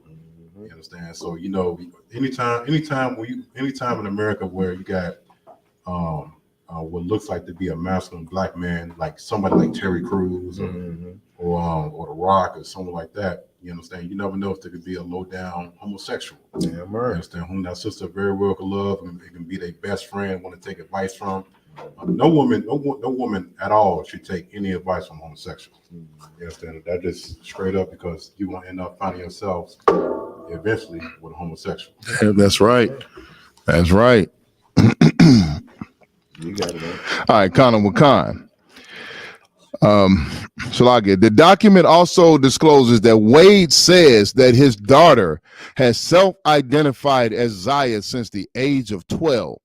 You understand? So you know, anytime in America where you got what looks like to be a masculine black man, like somebody like Terry Crews or The Rock or someone like that, you understand? You never know if there could be a low down homosexual. Yeah, you understand? Whom that sister very well could love, and it can be their best friend, want to take advice from. No woman at all should take any advice from homosexuals. You understand? That just straight up because you want to end up finding yourselves eventually with a homosexual. Yeah, that's right. That's right. You got it. All right, Connor Wakan. Shalaga. The document also discloses that Wade says that his daughter has self-identified as Zaya since the age of 12.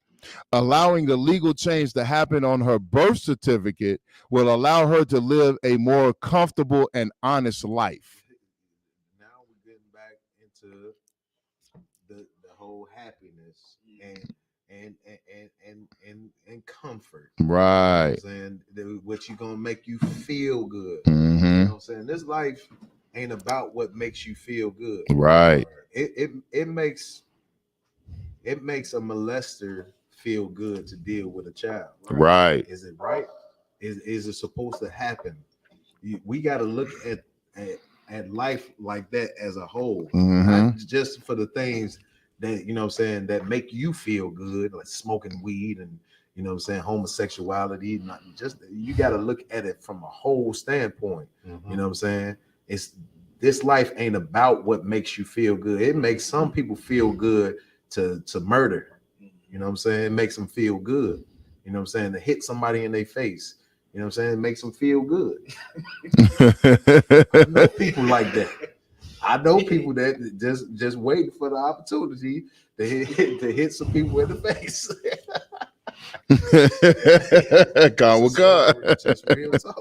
Allowing the legal change to happen on her birth certificate will allow her to live a more comfortable and honest life. Now we're getting back into the whole happiness and comfort. Right. You know what I'm saying? What you gonna make you feel good. Mm-hmm. You know what I'm saying? This life ain't about what makes you feel good. Right. It makes a molester feel good to deal with a child. Right. Is it right? Is it supposed to happen? We got to look at life like that as a whole, not just for the things that, you know what I'm saying, that make you feel good, like smoking weed and, you know what I'm saying, homosexuality. Not just, you got to look at it from a whole standpoint. You know what I'm saying? This life ain't about what makes you feel good. It makes some people feel good to murder. You know what I'm saying? It makes them feel good. You know what I'm saying? To hit somebody in their face. You know what I'm saying? It makes them feel good. I know people like that. I know people that just waiting for the opportunity to hit some people in the face. Just real talk.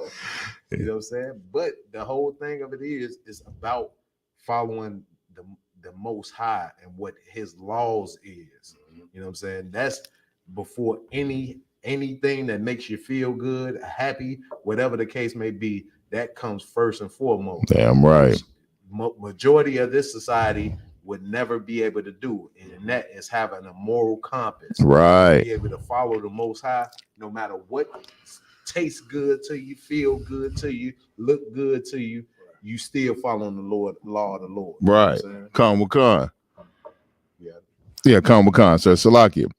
You know what I'm saying? But the whole thing of it is about following the Most High and what His laws is. You know what I'm saying? That's before anything that makes you feel good, happy, whatever the case may be. That comes first and foremost. Damn right. Majority of this society would never be able to do, and that is having a moral compass. Right. Be able to follow the Most High, no matter what tastes good to you, feel good to you, look good to you. You still following the law of the Lord. Right. You know Khan Wakan. Yeah, Khan Wakan. So Salakia.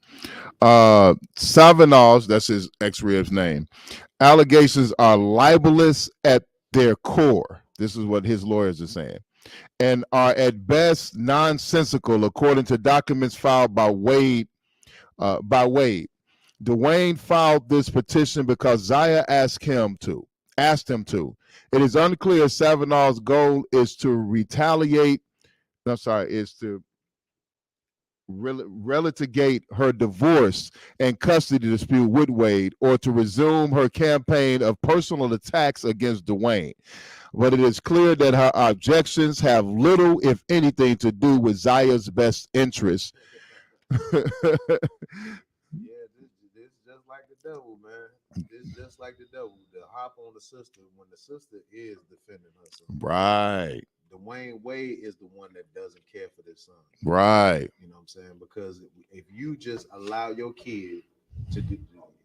Savinals, that's his ex-rib's name. Allegations are libelous at their core. This is what his lawyers are saying. And are at best nonsensical, according to documents filed by Wade. Dwayne filed this petition because Zaya asked him to. It is unclear if Savinal's goal is to retaliate. Is to relitigate her divorce and custody dispute with Wade, or to resume her campaign of personal attacks against Dwayne. But it is clear that her objections have little, if anything, to do with Zaya's best interests. this just like the devil, man. This just like the devil. To hop on the sister when the sister is defending herself. Right. Dwayne Wade is the one that doesn't care for this son. Right. You know what I'm saying? Because if you just allow your kid to do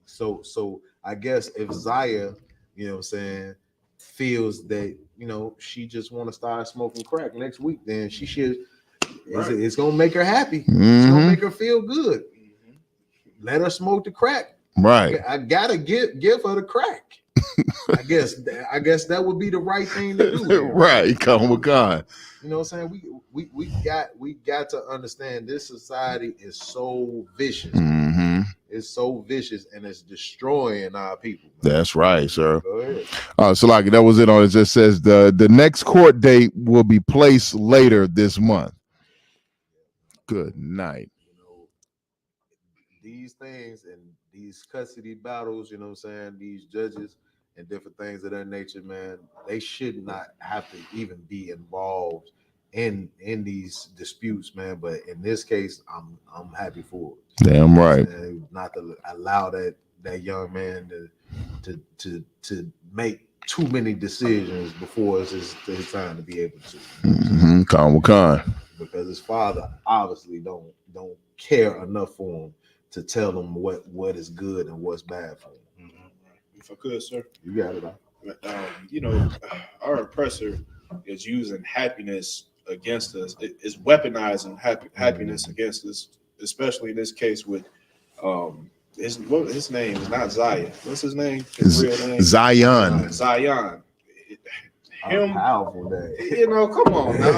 so I guess if Zaya, you know what I'm saying, feels that, you know, she just want to start smoking crack next week, then she should. It's gonna make her happy. It's gonna make her feel good. Let her smoke the crack. Right. I gotta give her the crack. I guess that would be the right thing to do. Right. Come with God. You know what I'm saying? We got to understand this society is so vicious. It's so vicious and it's destroying our people. Man. That's right, sir. Go ahead. So like that was it on it. Just says the next court date will be placed later this month. Good night. You know, these things and these custody battles, you know what I'm saying, these judges and different things of that nature, man, they should not have to even be involved in these disputes, man. But in this case, I'm happy for it. Damn right. Not to allow that young man to make too many decisions before it's his time to be able to. Come with God. Because his father obviously don't care enough for him to tell him what is good and what's bad for him. If I could, sir. You got it. You know, our oppressor is using happiness against us. It's weaponizing happiness against us, especially in this case with his name is not Zion. What's his name? His real name? Zion. Zion. Him, powerful day. You know, come on now.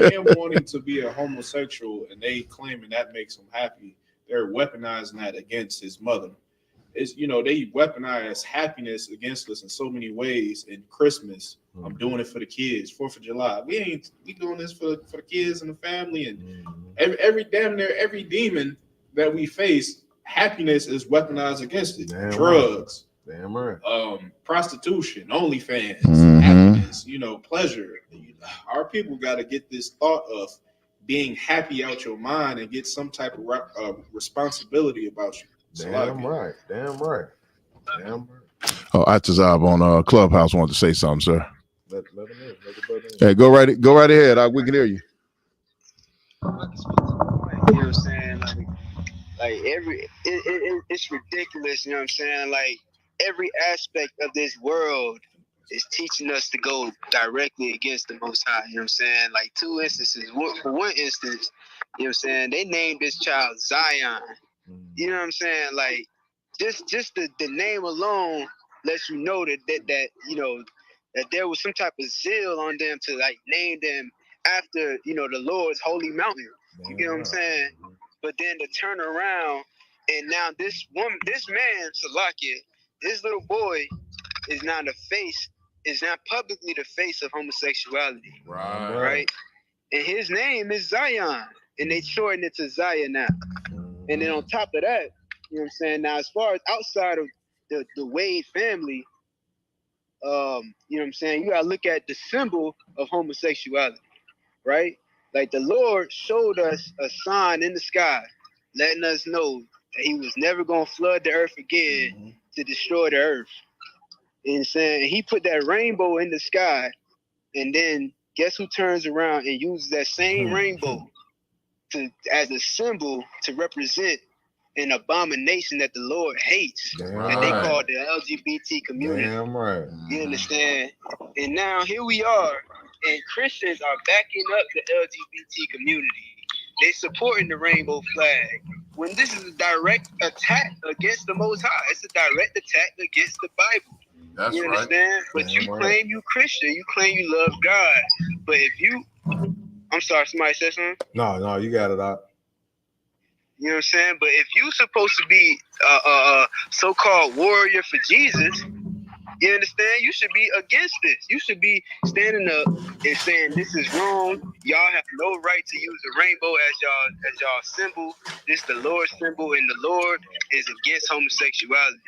Him wanting to be a homosexual and they claiming that makes him happy. They're weaponizing that against his mother. It's, you know, they weaponize happiness against us in so many ways. In Christmas, I'm doing it for the kids. 4th of July, we doing this for the kids and the family. And every damn near every demon that we face, happiness is weaponized against it. Damn Drugs. Right. Damn right. Prostitution, OnlyFans, happiness, you know, pleasure. Our people got to get this thought of being happy out your mind and get some type of responsibility about you. Damn right. Oh, Atazab on Clubhouse wanted to say something, sir. Let him in. Let the brother in. Hey, go right ahead. We can hear you. You know what I'm saying? Like it's ridiculous, you know what I'm saying? Like every aspect of this world is teaching us to go directly against the Most High, you know what I'm saying? Like two instances. For one instance, you know what I'm saying, they named this child Zion. You know what I'm saying? Like just the name alone lets you know that you know that there was some type of zeal on them to like name them after, you know, the Lord's holy mountain. You get what I'm saying? But then to turn around and now this man, Salakia, this little boy is now publicly the face of homosexuality. Right? And his name is Zion. And they shorten it to Zion now. And then on top of that, you know what I'm saying? Now, as far as outside of the Wade family, you know what I'm saying? You gotta look at the symbol of homosexuality, right? Like the Lord showed us a sign in the sky, letting us know that he was never gonna flood the earth again to destroy the earth. And saying he put that rainbow in the sky, and then guess who turns around and uses that same rainbow as a symbol to represent an abomination that the Lord hates, that they call the LGBT community. Damn right. You understand? And now here we are, and Christians are backing up the LGBT community. They supporting the rainbow flag. When this is a direct attack against the Most High, it's a direct attack against the Bible. That's you understand? But you claim you Christian, you claim you love God. But if you, I'm sorry, somebody said something? No, you got it out. You know what I'm saying? But if you supposed to be a so-called warrior for Jesus, you understand? You should be against this. You should be standing up and saying this is wrong. Y'all have no right to use the rainbow as y'all symbol. This is the Lord's symbol, and the Lord is against homosexuality.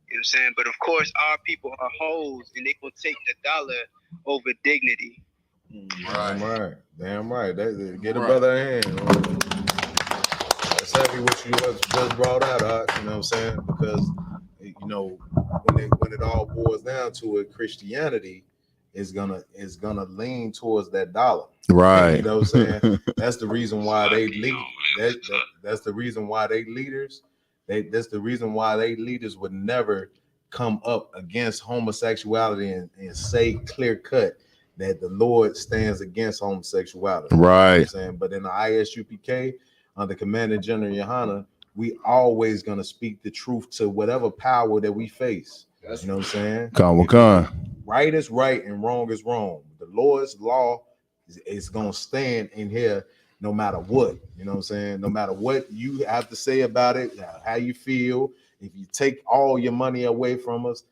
You know what I'm saying? But of course, our people are hoes, and they gonna take the dollar over dignity. Damn right. Get a brother in. That's heavy what you just brought out, you know what I'm saying? Because you know, when it all boils down to it, Christianity is gonna lean towards that dollar. Right. You know what I'm saying? That's the reason why they lead. That's the reason why they leaders. That's the reason why they leaders would never come up against homosexuality and say clear cut that the Lord stands against homosexuality. Right. You know what I'm saying? But in the ISUPK, under Commander General Yohana, we always gonna speak the truth to whatever power that we face. You know what I'm saying? Right is right and wrong is wrong. The Lord's law is gonna stand in here no matter what. You know what I'm saying? No matter what you have to say about it, how you feel. If you take all your money away from us,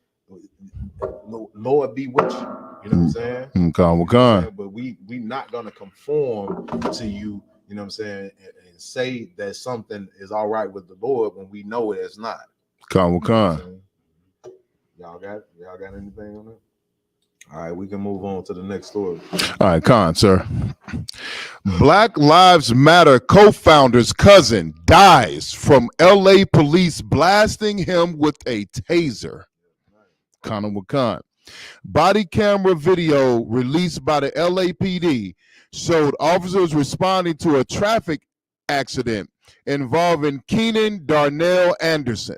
Lord be with you. You know what I'm saying? You know what I'm saying? But we not gonna conform to you. You know what I'm saying? And say that something is all right with the Lord when we know it's not. Y'all got anything on that? All right, we can move on to the next story. All right, Khan, sir. Black Lives Matter co-founder's cousin dies from LA police blasting him with a taser. Khan. Body camera video released by the LAPD showed officers responding to a traffic accident involving Keenan Darnell Anderson,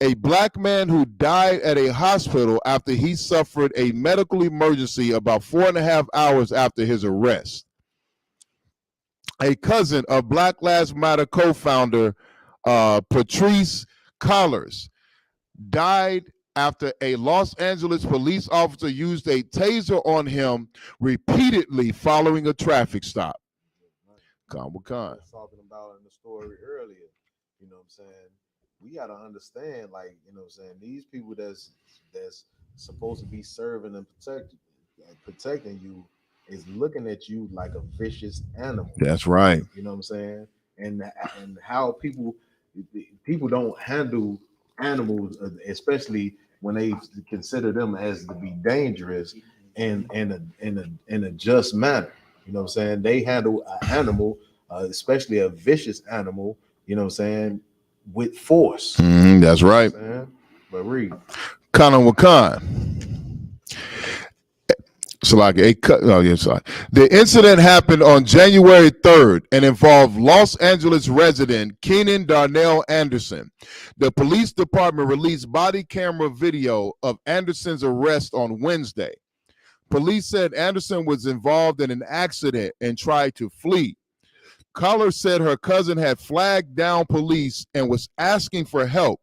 a black man who died at a hospital after he suffered a medical emergency about 4.5 hours after his arrest. A cousin of Black Lives Matter co-founder Patrice Collars died after a Los Angeles police officer used a taser on him repeatedly following a traffic stop. Talking about in the story earlier, you know what I'm saying? We got to understand, like, you know what I'm saying, these people that's supposed to be serving and protecting you is looking at you like a vicious animal. That's right. You know what I'm saying? And how people don't handle animals, especially when they consider them as to be dangerous in a just manner. You know what I'm saying? They handle an animal, especially a vicious animal, you know what I'm saying, with force. That's right. You know but read. The incident happened on January 3rd and involved Los Angeles resident Keenan Darnell Anderson. The police department released body camera video of Anderson's arrest on Wednesday. Police said Anderson was involved in an accident and tried to flee. Collar said her cousin had flagged down police and was asking for help,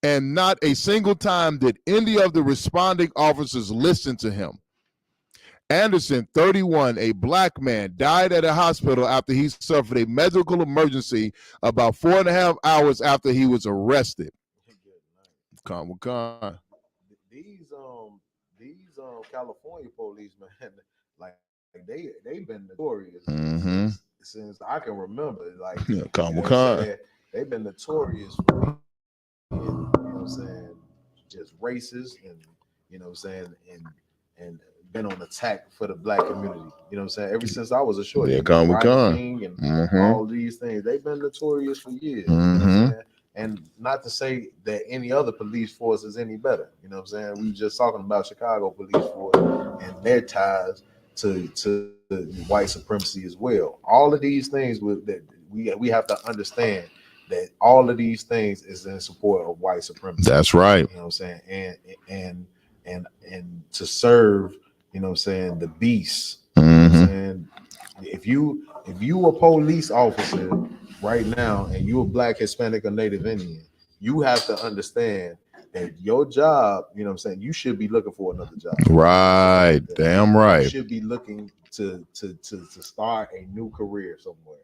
and not a single time did any of the responding officers listen to him. Anderson, 31, a black man, died at a hospital after he suffered a medical emergency about 4.5 hours after he was arrested. These California police, man, like they've been notorious since I can remember. Like they've been notorious for being, you know what I'm saying, just racist and, you know what I'm saying, and been on attack for the black community. You know what I'm saying? Ever since I was a shorty, King and all these things, they've been notorious for years. You know what I'm saying? And not to say that any other police force is any better. You know what I'm saying? We were just talking about Chicago police force and their ties to white supremacy as well. All of these things that we have to understand that all of these things is in support of white supremacy. That's right. You know what I'm saying? And to serve, you know what I'm saying, the beast. You know what I'm saying? If you a police officer right now and you a black, Hispanic, or Native Indian, you have to understand that your job, you know what I'm saying, you should be looking for another job. Damn right. You should be looking to start a new career somewhere.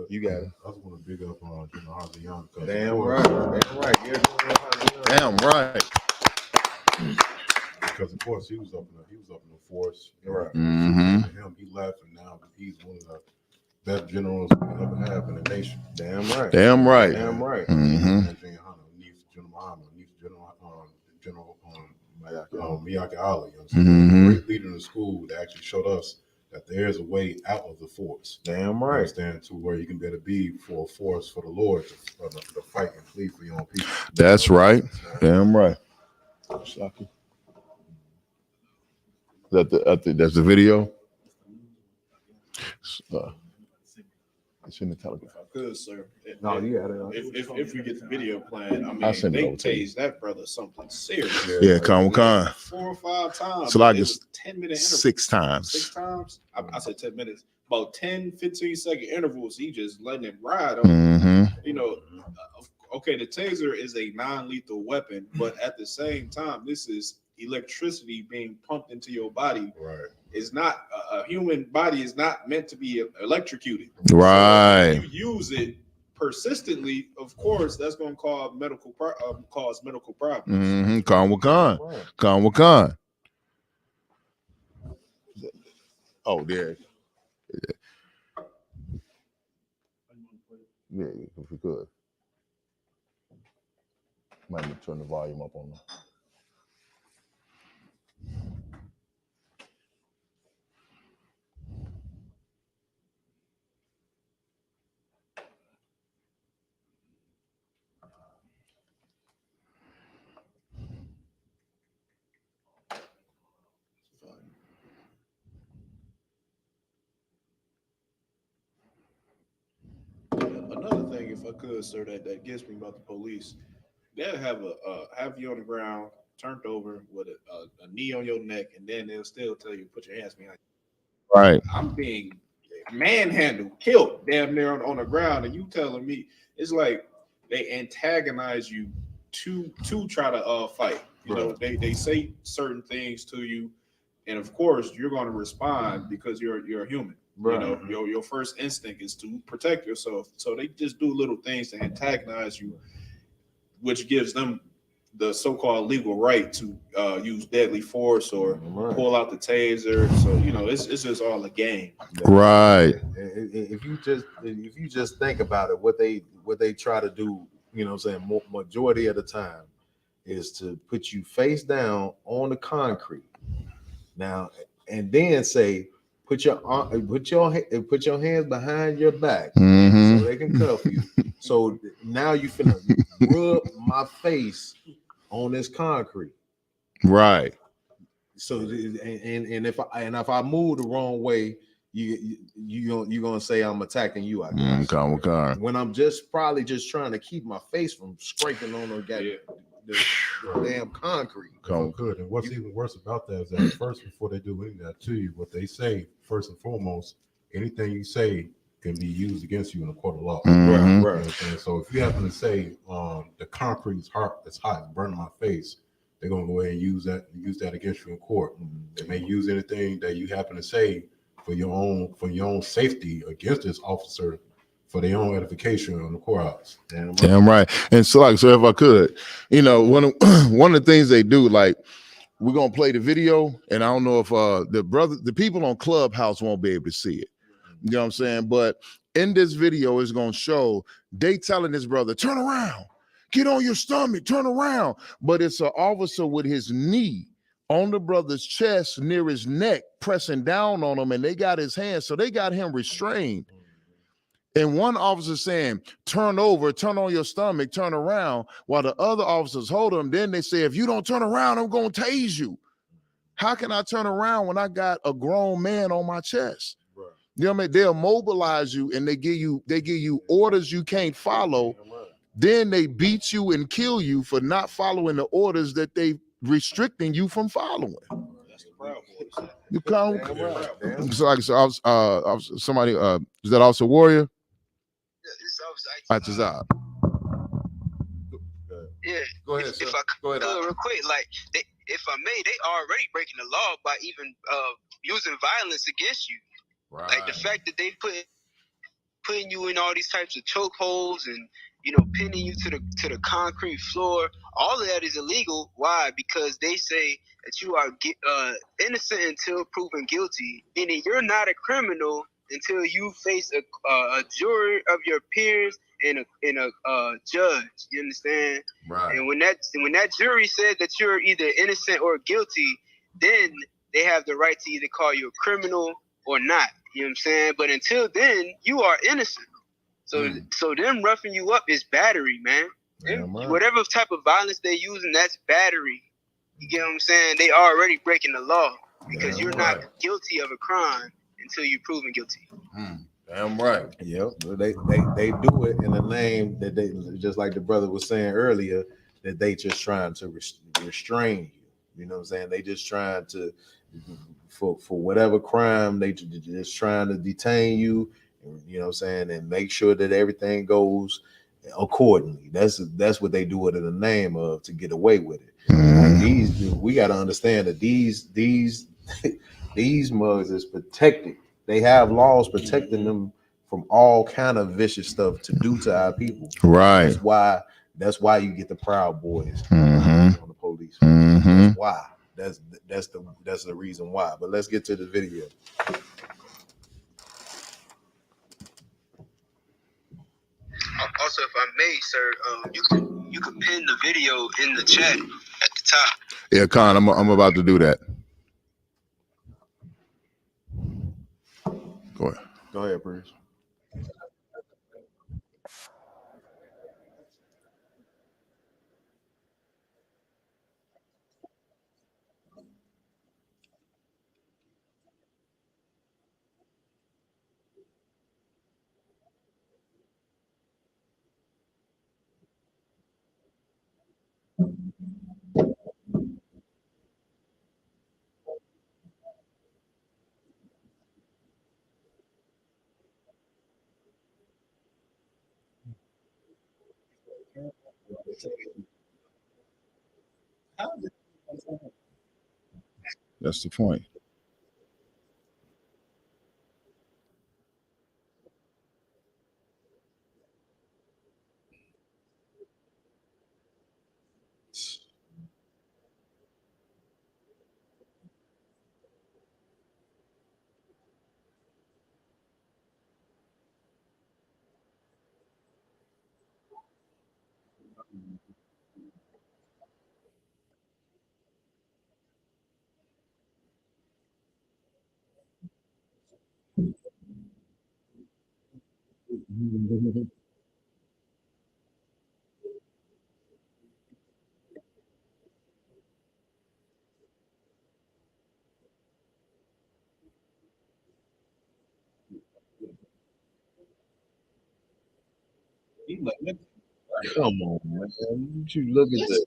You got it. I just want to big up on Harvey Young. Damn right. Damn right. Because of course he was up in the force. Right. Him, he left, and now he's one of the best generals we ever have in the nation. Damn right. General Miyake Ali. Great leader in the school that actually showed us that there is a way out of the force. Damn right. Understand, to where you can better be for a force for the Lord to fight and plead for your own people. That's right. Damn right. That's the video. shouldn't have telegraphed. If I could, sir. No, you got it. If we get the video playing, I mean, I'll send it they over to you. tased that brother something serious. Yeah, Con. 4 or 5 times. So like It it's was 10-minute 6 times. 6 times. I said 10 minutes. About 10, 15-second intervals. He just letting it ride. You know, okay, the taser is a non-lethal weapon, but at the same time, this is electricity being pumped into your body. Right. It's not a human body is not meant to be electrocuted. Right. So if you use it persistently, of course, that's going to cause medical problems. Con Wakan. Oh, there. Yeah, if we could. Might need to turn the volume up on them. Another thing, if I could, sir, that gets me about the police, they'll have you on the ground, turned over with a knee on your neck, and then they'll still tell you put your hands behind you. Right. I'm being manhandled, killed, damn near on the ground, and you telling me it's like they antagonize you to try to fight. You know, they say certain things to you, and of course you're going to respond because you're a human. Right. You know, your first instinct is to protect yourself. So they just do little things to antagonize you, which gives them the so-called legal right to use deadly force or pull out the taser. So you know, it's just all a game. Right. If you just think about it, what they try to do, you know what I'm saying, majority of the time is to put you face down on the concrete. Now, and then say, put your hands behind your back so they can cuff you. So now you finna rub my face on this concrete. Right. So and if I move the wrong way, you gonna say I'm attacking you. I guess. When I'm probably just trying to keep my face from scraping on the damn concrete. Good. And what's even worse about that is that first, before they do any of that to you, what they say first and foremost, anything you say can be used against you in a court of law. Right. So if you happen to say the concrete is hot, it's burning my face, they're gonna go ahead and use that against you in court. They may use anything that you happen to say for your own safety against this officer, for their own edification on the courthouse. Damn right. And so if I could, you know, one of the things they do, like, we're gonna play the video, and I don't know if the people on Clubhouse won't be able to see it. You know what I'm saying? But in this video, it's gonna show they telling this brother, turn around, get on your stomach, turn around. But it's an officer with his knee on the brother's chest near his neck, pressing down on him, and they got his hands, so they got him restrained. And one officer saying, turn over, turn on your stomach, turn around, while the other officers hold him. Then they say, if you don't turn around, I'm going to tase you. How can I turn around when I got a grown man on my chest? Right. You know what I mean? They'll mobilize you, and they give you orders you can't follow. Then they beat you and kill you for not following the orders that they restricting you from following. That's the problem. You come. So somebody, is that Officer Warrior? Yeah. Go ahead, sir. If I could, real quick, like, if I may, they already breaking the law by even using violence against you. Right. Like the fact that they putting you in all these types of chokeholds and, you know, pinning you to the concrete floor. All of that is illegal. Why? Because they say that you are innocent until proven guilty, meaning you're not a criminal until you face a jury of your peers and a judge. You understand? Right. And when that jury said that you're either innocent or guilty, then they have the right to either call you a criminal or not. You know what I'm saying? But until then, you are innocent. So them roughing you up is battery, man. Whatever type of violence they're using, that's battery. You get what I'm saying? They already breaking the law because you're not guilty of a crime until you're proven guilty. Damn right. Yep. They do it in the name that they, just like the brother was saying earlier, that they just trying to restrain you. You know what I'm saying? They just trying to, for whatever crime, they just trying to detain you. You know what I'm saying? And make sure that everything goes accordingly. That's what they do it in the name of, to get away with it. We got to understand that these these mugs is protected. They have laws protecting them from all kind of vicious stuff to do to our people. Right. That's why you get the Proud Boys Mm-hmm. on the police. Mm-hmm. That's why. That's the reason why. But let's get to the video. Also, if I may, sir, you can pin the video in the chat at the top. Yeah, Con, I'm about to do that. Go ahead. Go ahead, Bruce. That's the point. Come on, man. What you look at this?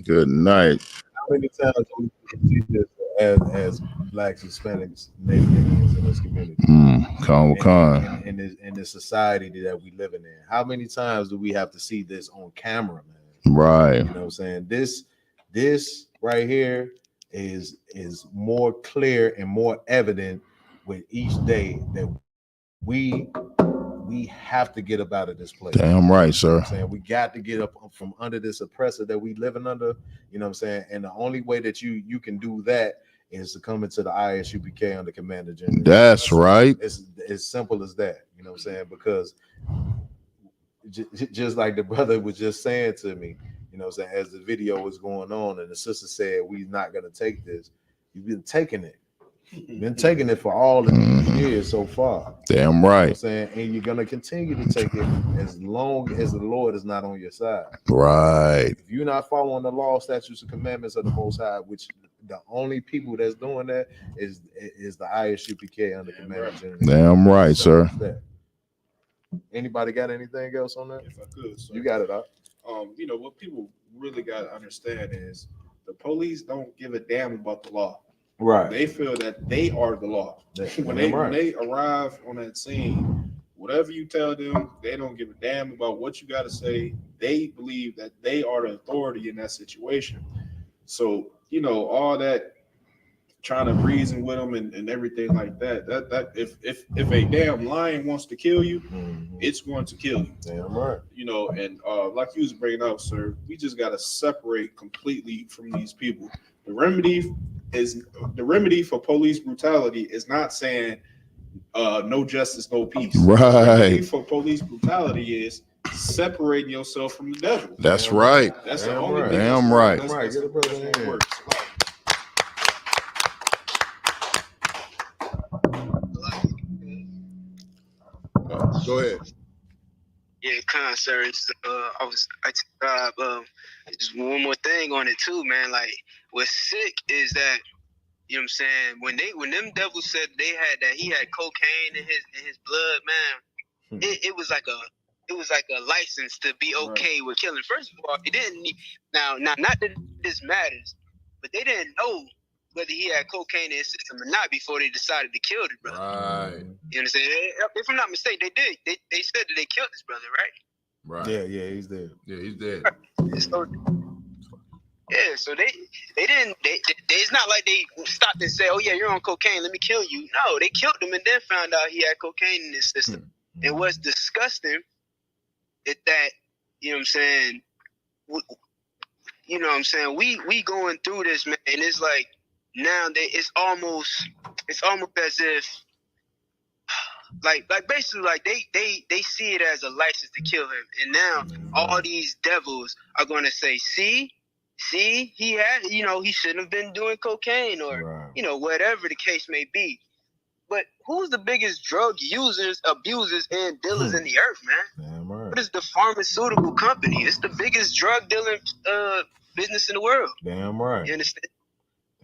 Good night. How many times do we see this as Blacks, Hispanics, Native Indians in this community? In this society that we living in? How many times do we have to see this on camera, man? Right. You know what I'm saying? This right here is more clear and more evident with each day that we have to get up out of this place. Damn right, sir. You know what I'm saying? We got to get up from under this oppressor that we living under. You know what I'm saying? And the only way that you can do that is to come into the ISUPK under Commander General. That's right. It's as simple as that. You know what I'm saying? Because just like the brother was just saying to me, you know what I'm saying, as the video was going on and the sister said, we're not going to take this. You've been taking it. Been taking it for all of these years so far. Damn right. You know what I'm saying? And you're gonna continue to take it as long as the Lord is not on your side. Right. If you're not following the law, statutes, and commandments of the Most High, which the only people that's doing that is the ISUPK under Commander General. Damn right, sir. Anybody got anything else on that? If I could, sir. You got it up. You know what people really got to understand is the police don't give a damn about the law. Right. They feel that they are the law. When they arrive on that scene, whatever you tell them, they don't give a damn about what you got to say. They believe that they are the authority in that situation. So, you know, all that trying to reason with them and everything like that. That if a damn lion wants to kill you, it's going to kill you. Damn right. You know, and like you was bringing up, sir, we just got to separate completely from these people. The remedy for police brutality is not saying no justice, no peace. Right. The remedy for police brutality is separating yourself from the devil. That's right. That's the only thing. Damn right. Damn right. Get a brother in here. Go ahead. Yeah, concerns. Just one more thing on it too, man. Like, what's sick is that, you know what I'm saying, when them devils said he had cocaine in his blood, man, it was like a license to be okay with killing. First of all, it didn't need, now not that this matters, but they didn't know whether he had cocaine in his system or not before they decided to kill the brother. Right. You understand? If I'm not mistaken, they did. They said that they killed his brother, right? Right. Yeah, he's dead. Yeah, he's dead. So they didn't. It's not like they stopped and said, "Oh yeah, you're on cocaine. Let me kill you." No, they killed him and then found out he had cocaine in his system. And what's disgusting is that, you know what I'm saying. You know what I'm saying. We going through this, man, and it's like now it's almost as if. Like basically, like they see it as a license to kill him, and now all these devils are going to say, see, he had, he shouldn't have been doing cocaine or whatever the case may be. But who's the biggest drug users, abusers, and dealers in the earth, man? Damn right. What is the pharmaceutical company? It's the biggest drug dealing business in the world. Damn right. You understand?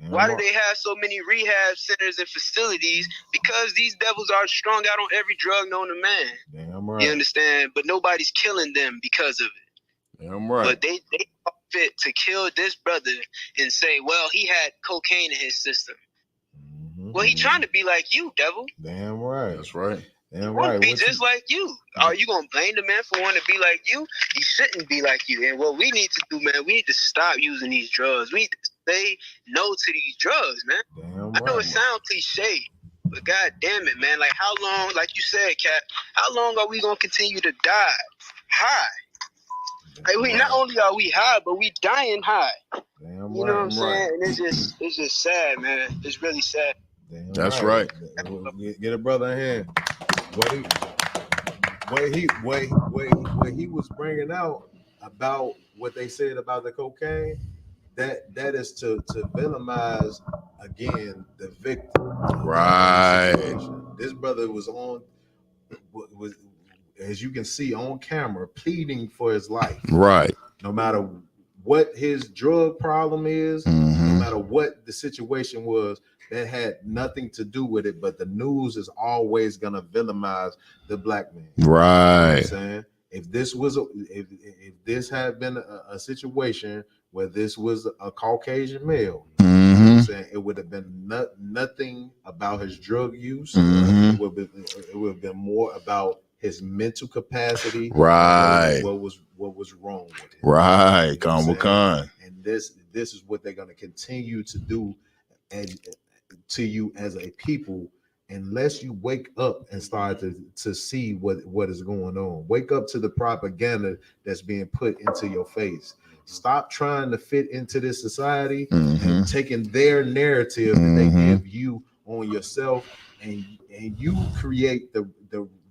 Why do they have so many rehab centers and facilities? Because these devils are strung out on every drug known to man. Damn right. You understand? But nobody's killing them because of it. Damn right. But they saw fit to kill this brother and say, well, he had cocaine in his system. Well, he trying to be like you, devil. Damn right. That's right. Damn He right. be just like you. Are you gonna blame the man for wanting to be like you? He shouldn't be like you. And what we need to do, man, we need to stop using these drugs. We need to say no to these drugs, man. Damn I know right. it sounds cliche, but god damn it, man. Like, how long, like you said, Kat, how long are we gonna continue to die high? Like, not only are we high, but we dying high. Damn you know what I'm saying? And it's just sad, man. It's really sad. Damn That's right. Get a brother in here. What he was bringing out about what they said about the cocaine, that is to villainize again the victim. Right. This brother was as you can see on camera, pleading for his life. Right. No matter what his drug problem is, no matter what the situation was, that had nothing to do with it. But the news is always gonna villainize the black man. Right. You know what I'm saying? If this was if this had been a situation where this was a Caucasian male, you know what I'm saying, it would have been nothing about his drug use. It would have been more about his mental capacity. Right. What was wrong with it. Right. You know Khan. And this is what they're gonna continue to do to you as a people, unless you wake up and start to see what is going on. Wake up to the propaganda that's being put into your face. Stop trying to fit into this society and taking their narrative that they give you on yourself, and you create the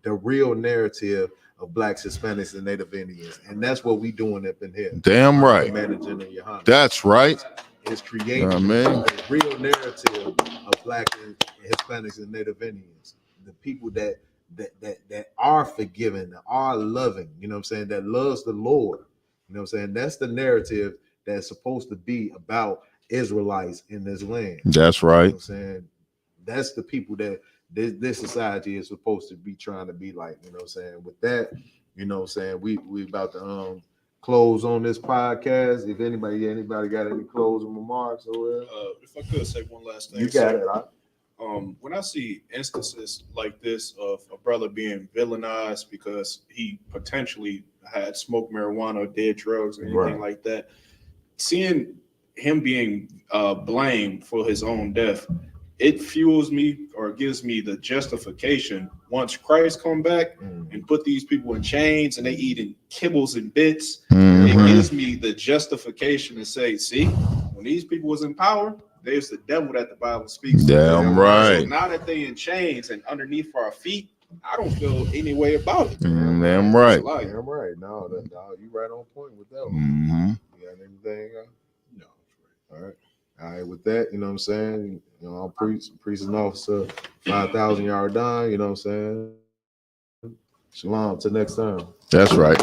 real narrative of blacks, Hispanics, and Native Indians. And that's what we doing up in here. Damn right. Managing in your That's right. Is creating the real narrative of black and Hispanics and Native Indians. The people that are forgiving, that are loving, you know what I'm saying, that loves the Lord. You know what I'm saying? That's the narrative that's supposed to be about Israelites in this land. That's right. You know what I'm saying? That's the people that this society is supposed to be trying to be like, you know what I'm saying? With that, you know what I'm saying, we about to close on this podcast. If anybody got any closing remarks or if I could say one last thing. You got it. When I see instances like this of a brother being villainized because he potentially had smoked marijuana or did drugs or anything like that, seeing him being blamed for his own death, it fuels me or gives me the justification once Christ come back and put these people in chains and they eating kibbles and bits. It gives me the justification to say, see, when these people was in power, there's the devil that the Bible speaks. Damn right. So now that they in chains and underneath our feet, I don't feel any way about it. Damn right. Damn right. No, you right on point with that one. You got anything? No. All right. All right, with that, you know what I'm saying? You know, I'll preach and officer, 5,000 yard down, you know what I'm saying? Shalom, till next time. That's right.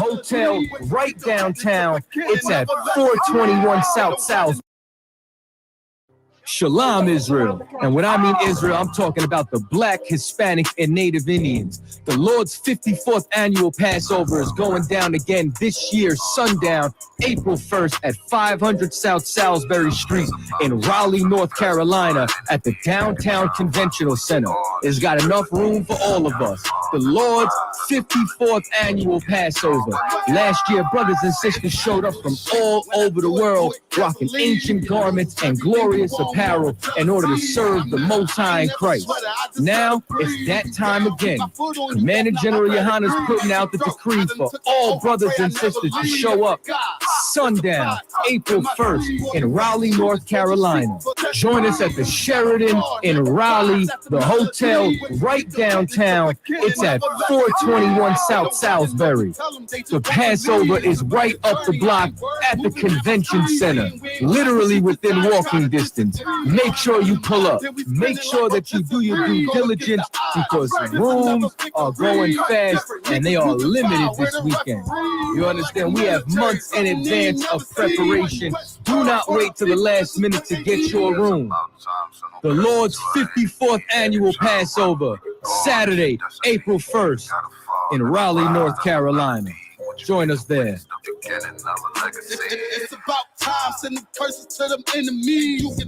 Hotel right downtown. It's at 421 South. Shalom, Israel. And when I mean Israel, I'm talking about the Black, Hispanic, and Native Indians. The Lord's 54th annual Passover is going down again this year, sundown, April 1st at 500 South Salisbury Street in Raleigh, North Carolina at the Downtown Conventional Center. It's got enough room for all of us. The Lord's 54th annual Passover. Last year, brothers and sisters showed up from all over the world, rocking ancient garments and glorious apparel in order to serve the Most High in Christ. Now, it's that time again. Commander General Yohana's putting out the decree for all brothers and sisters to show up sundown, April 1st in Raleigh, North Carolina. Join us at the Sheridan in Raleigh, the hotel right downtown. It's at 421 South Salisbury. The Passover is right up the block at the convention center, literally within walking distance. Make sure you pull up. Make sure that you do your due diligence because rooms are going fast and they are limited this weekend. You understand? We have months in advance of preparation. Do not wait till the last minute to get your room. The Lord's 54th annual Passover, Saturday, April 1st in Raleigh, North Carolina. Join us there. It's about time, sending curses to them enemies.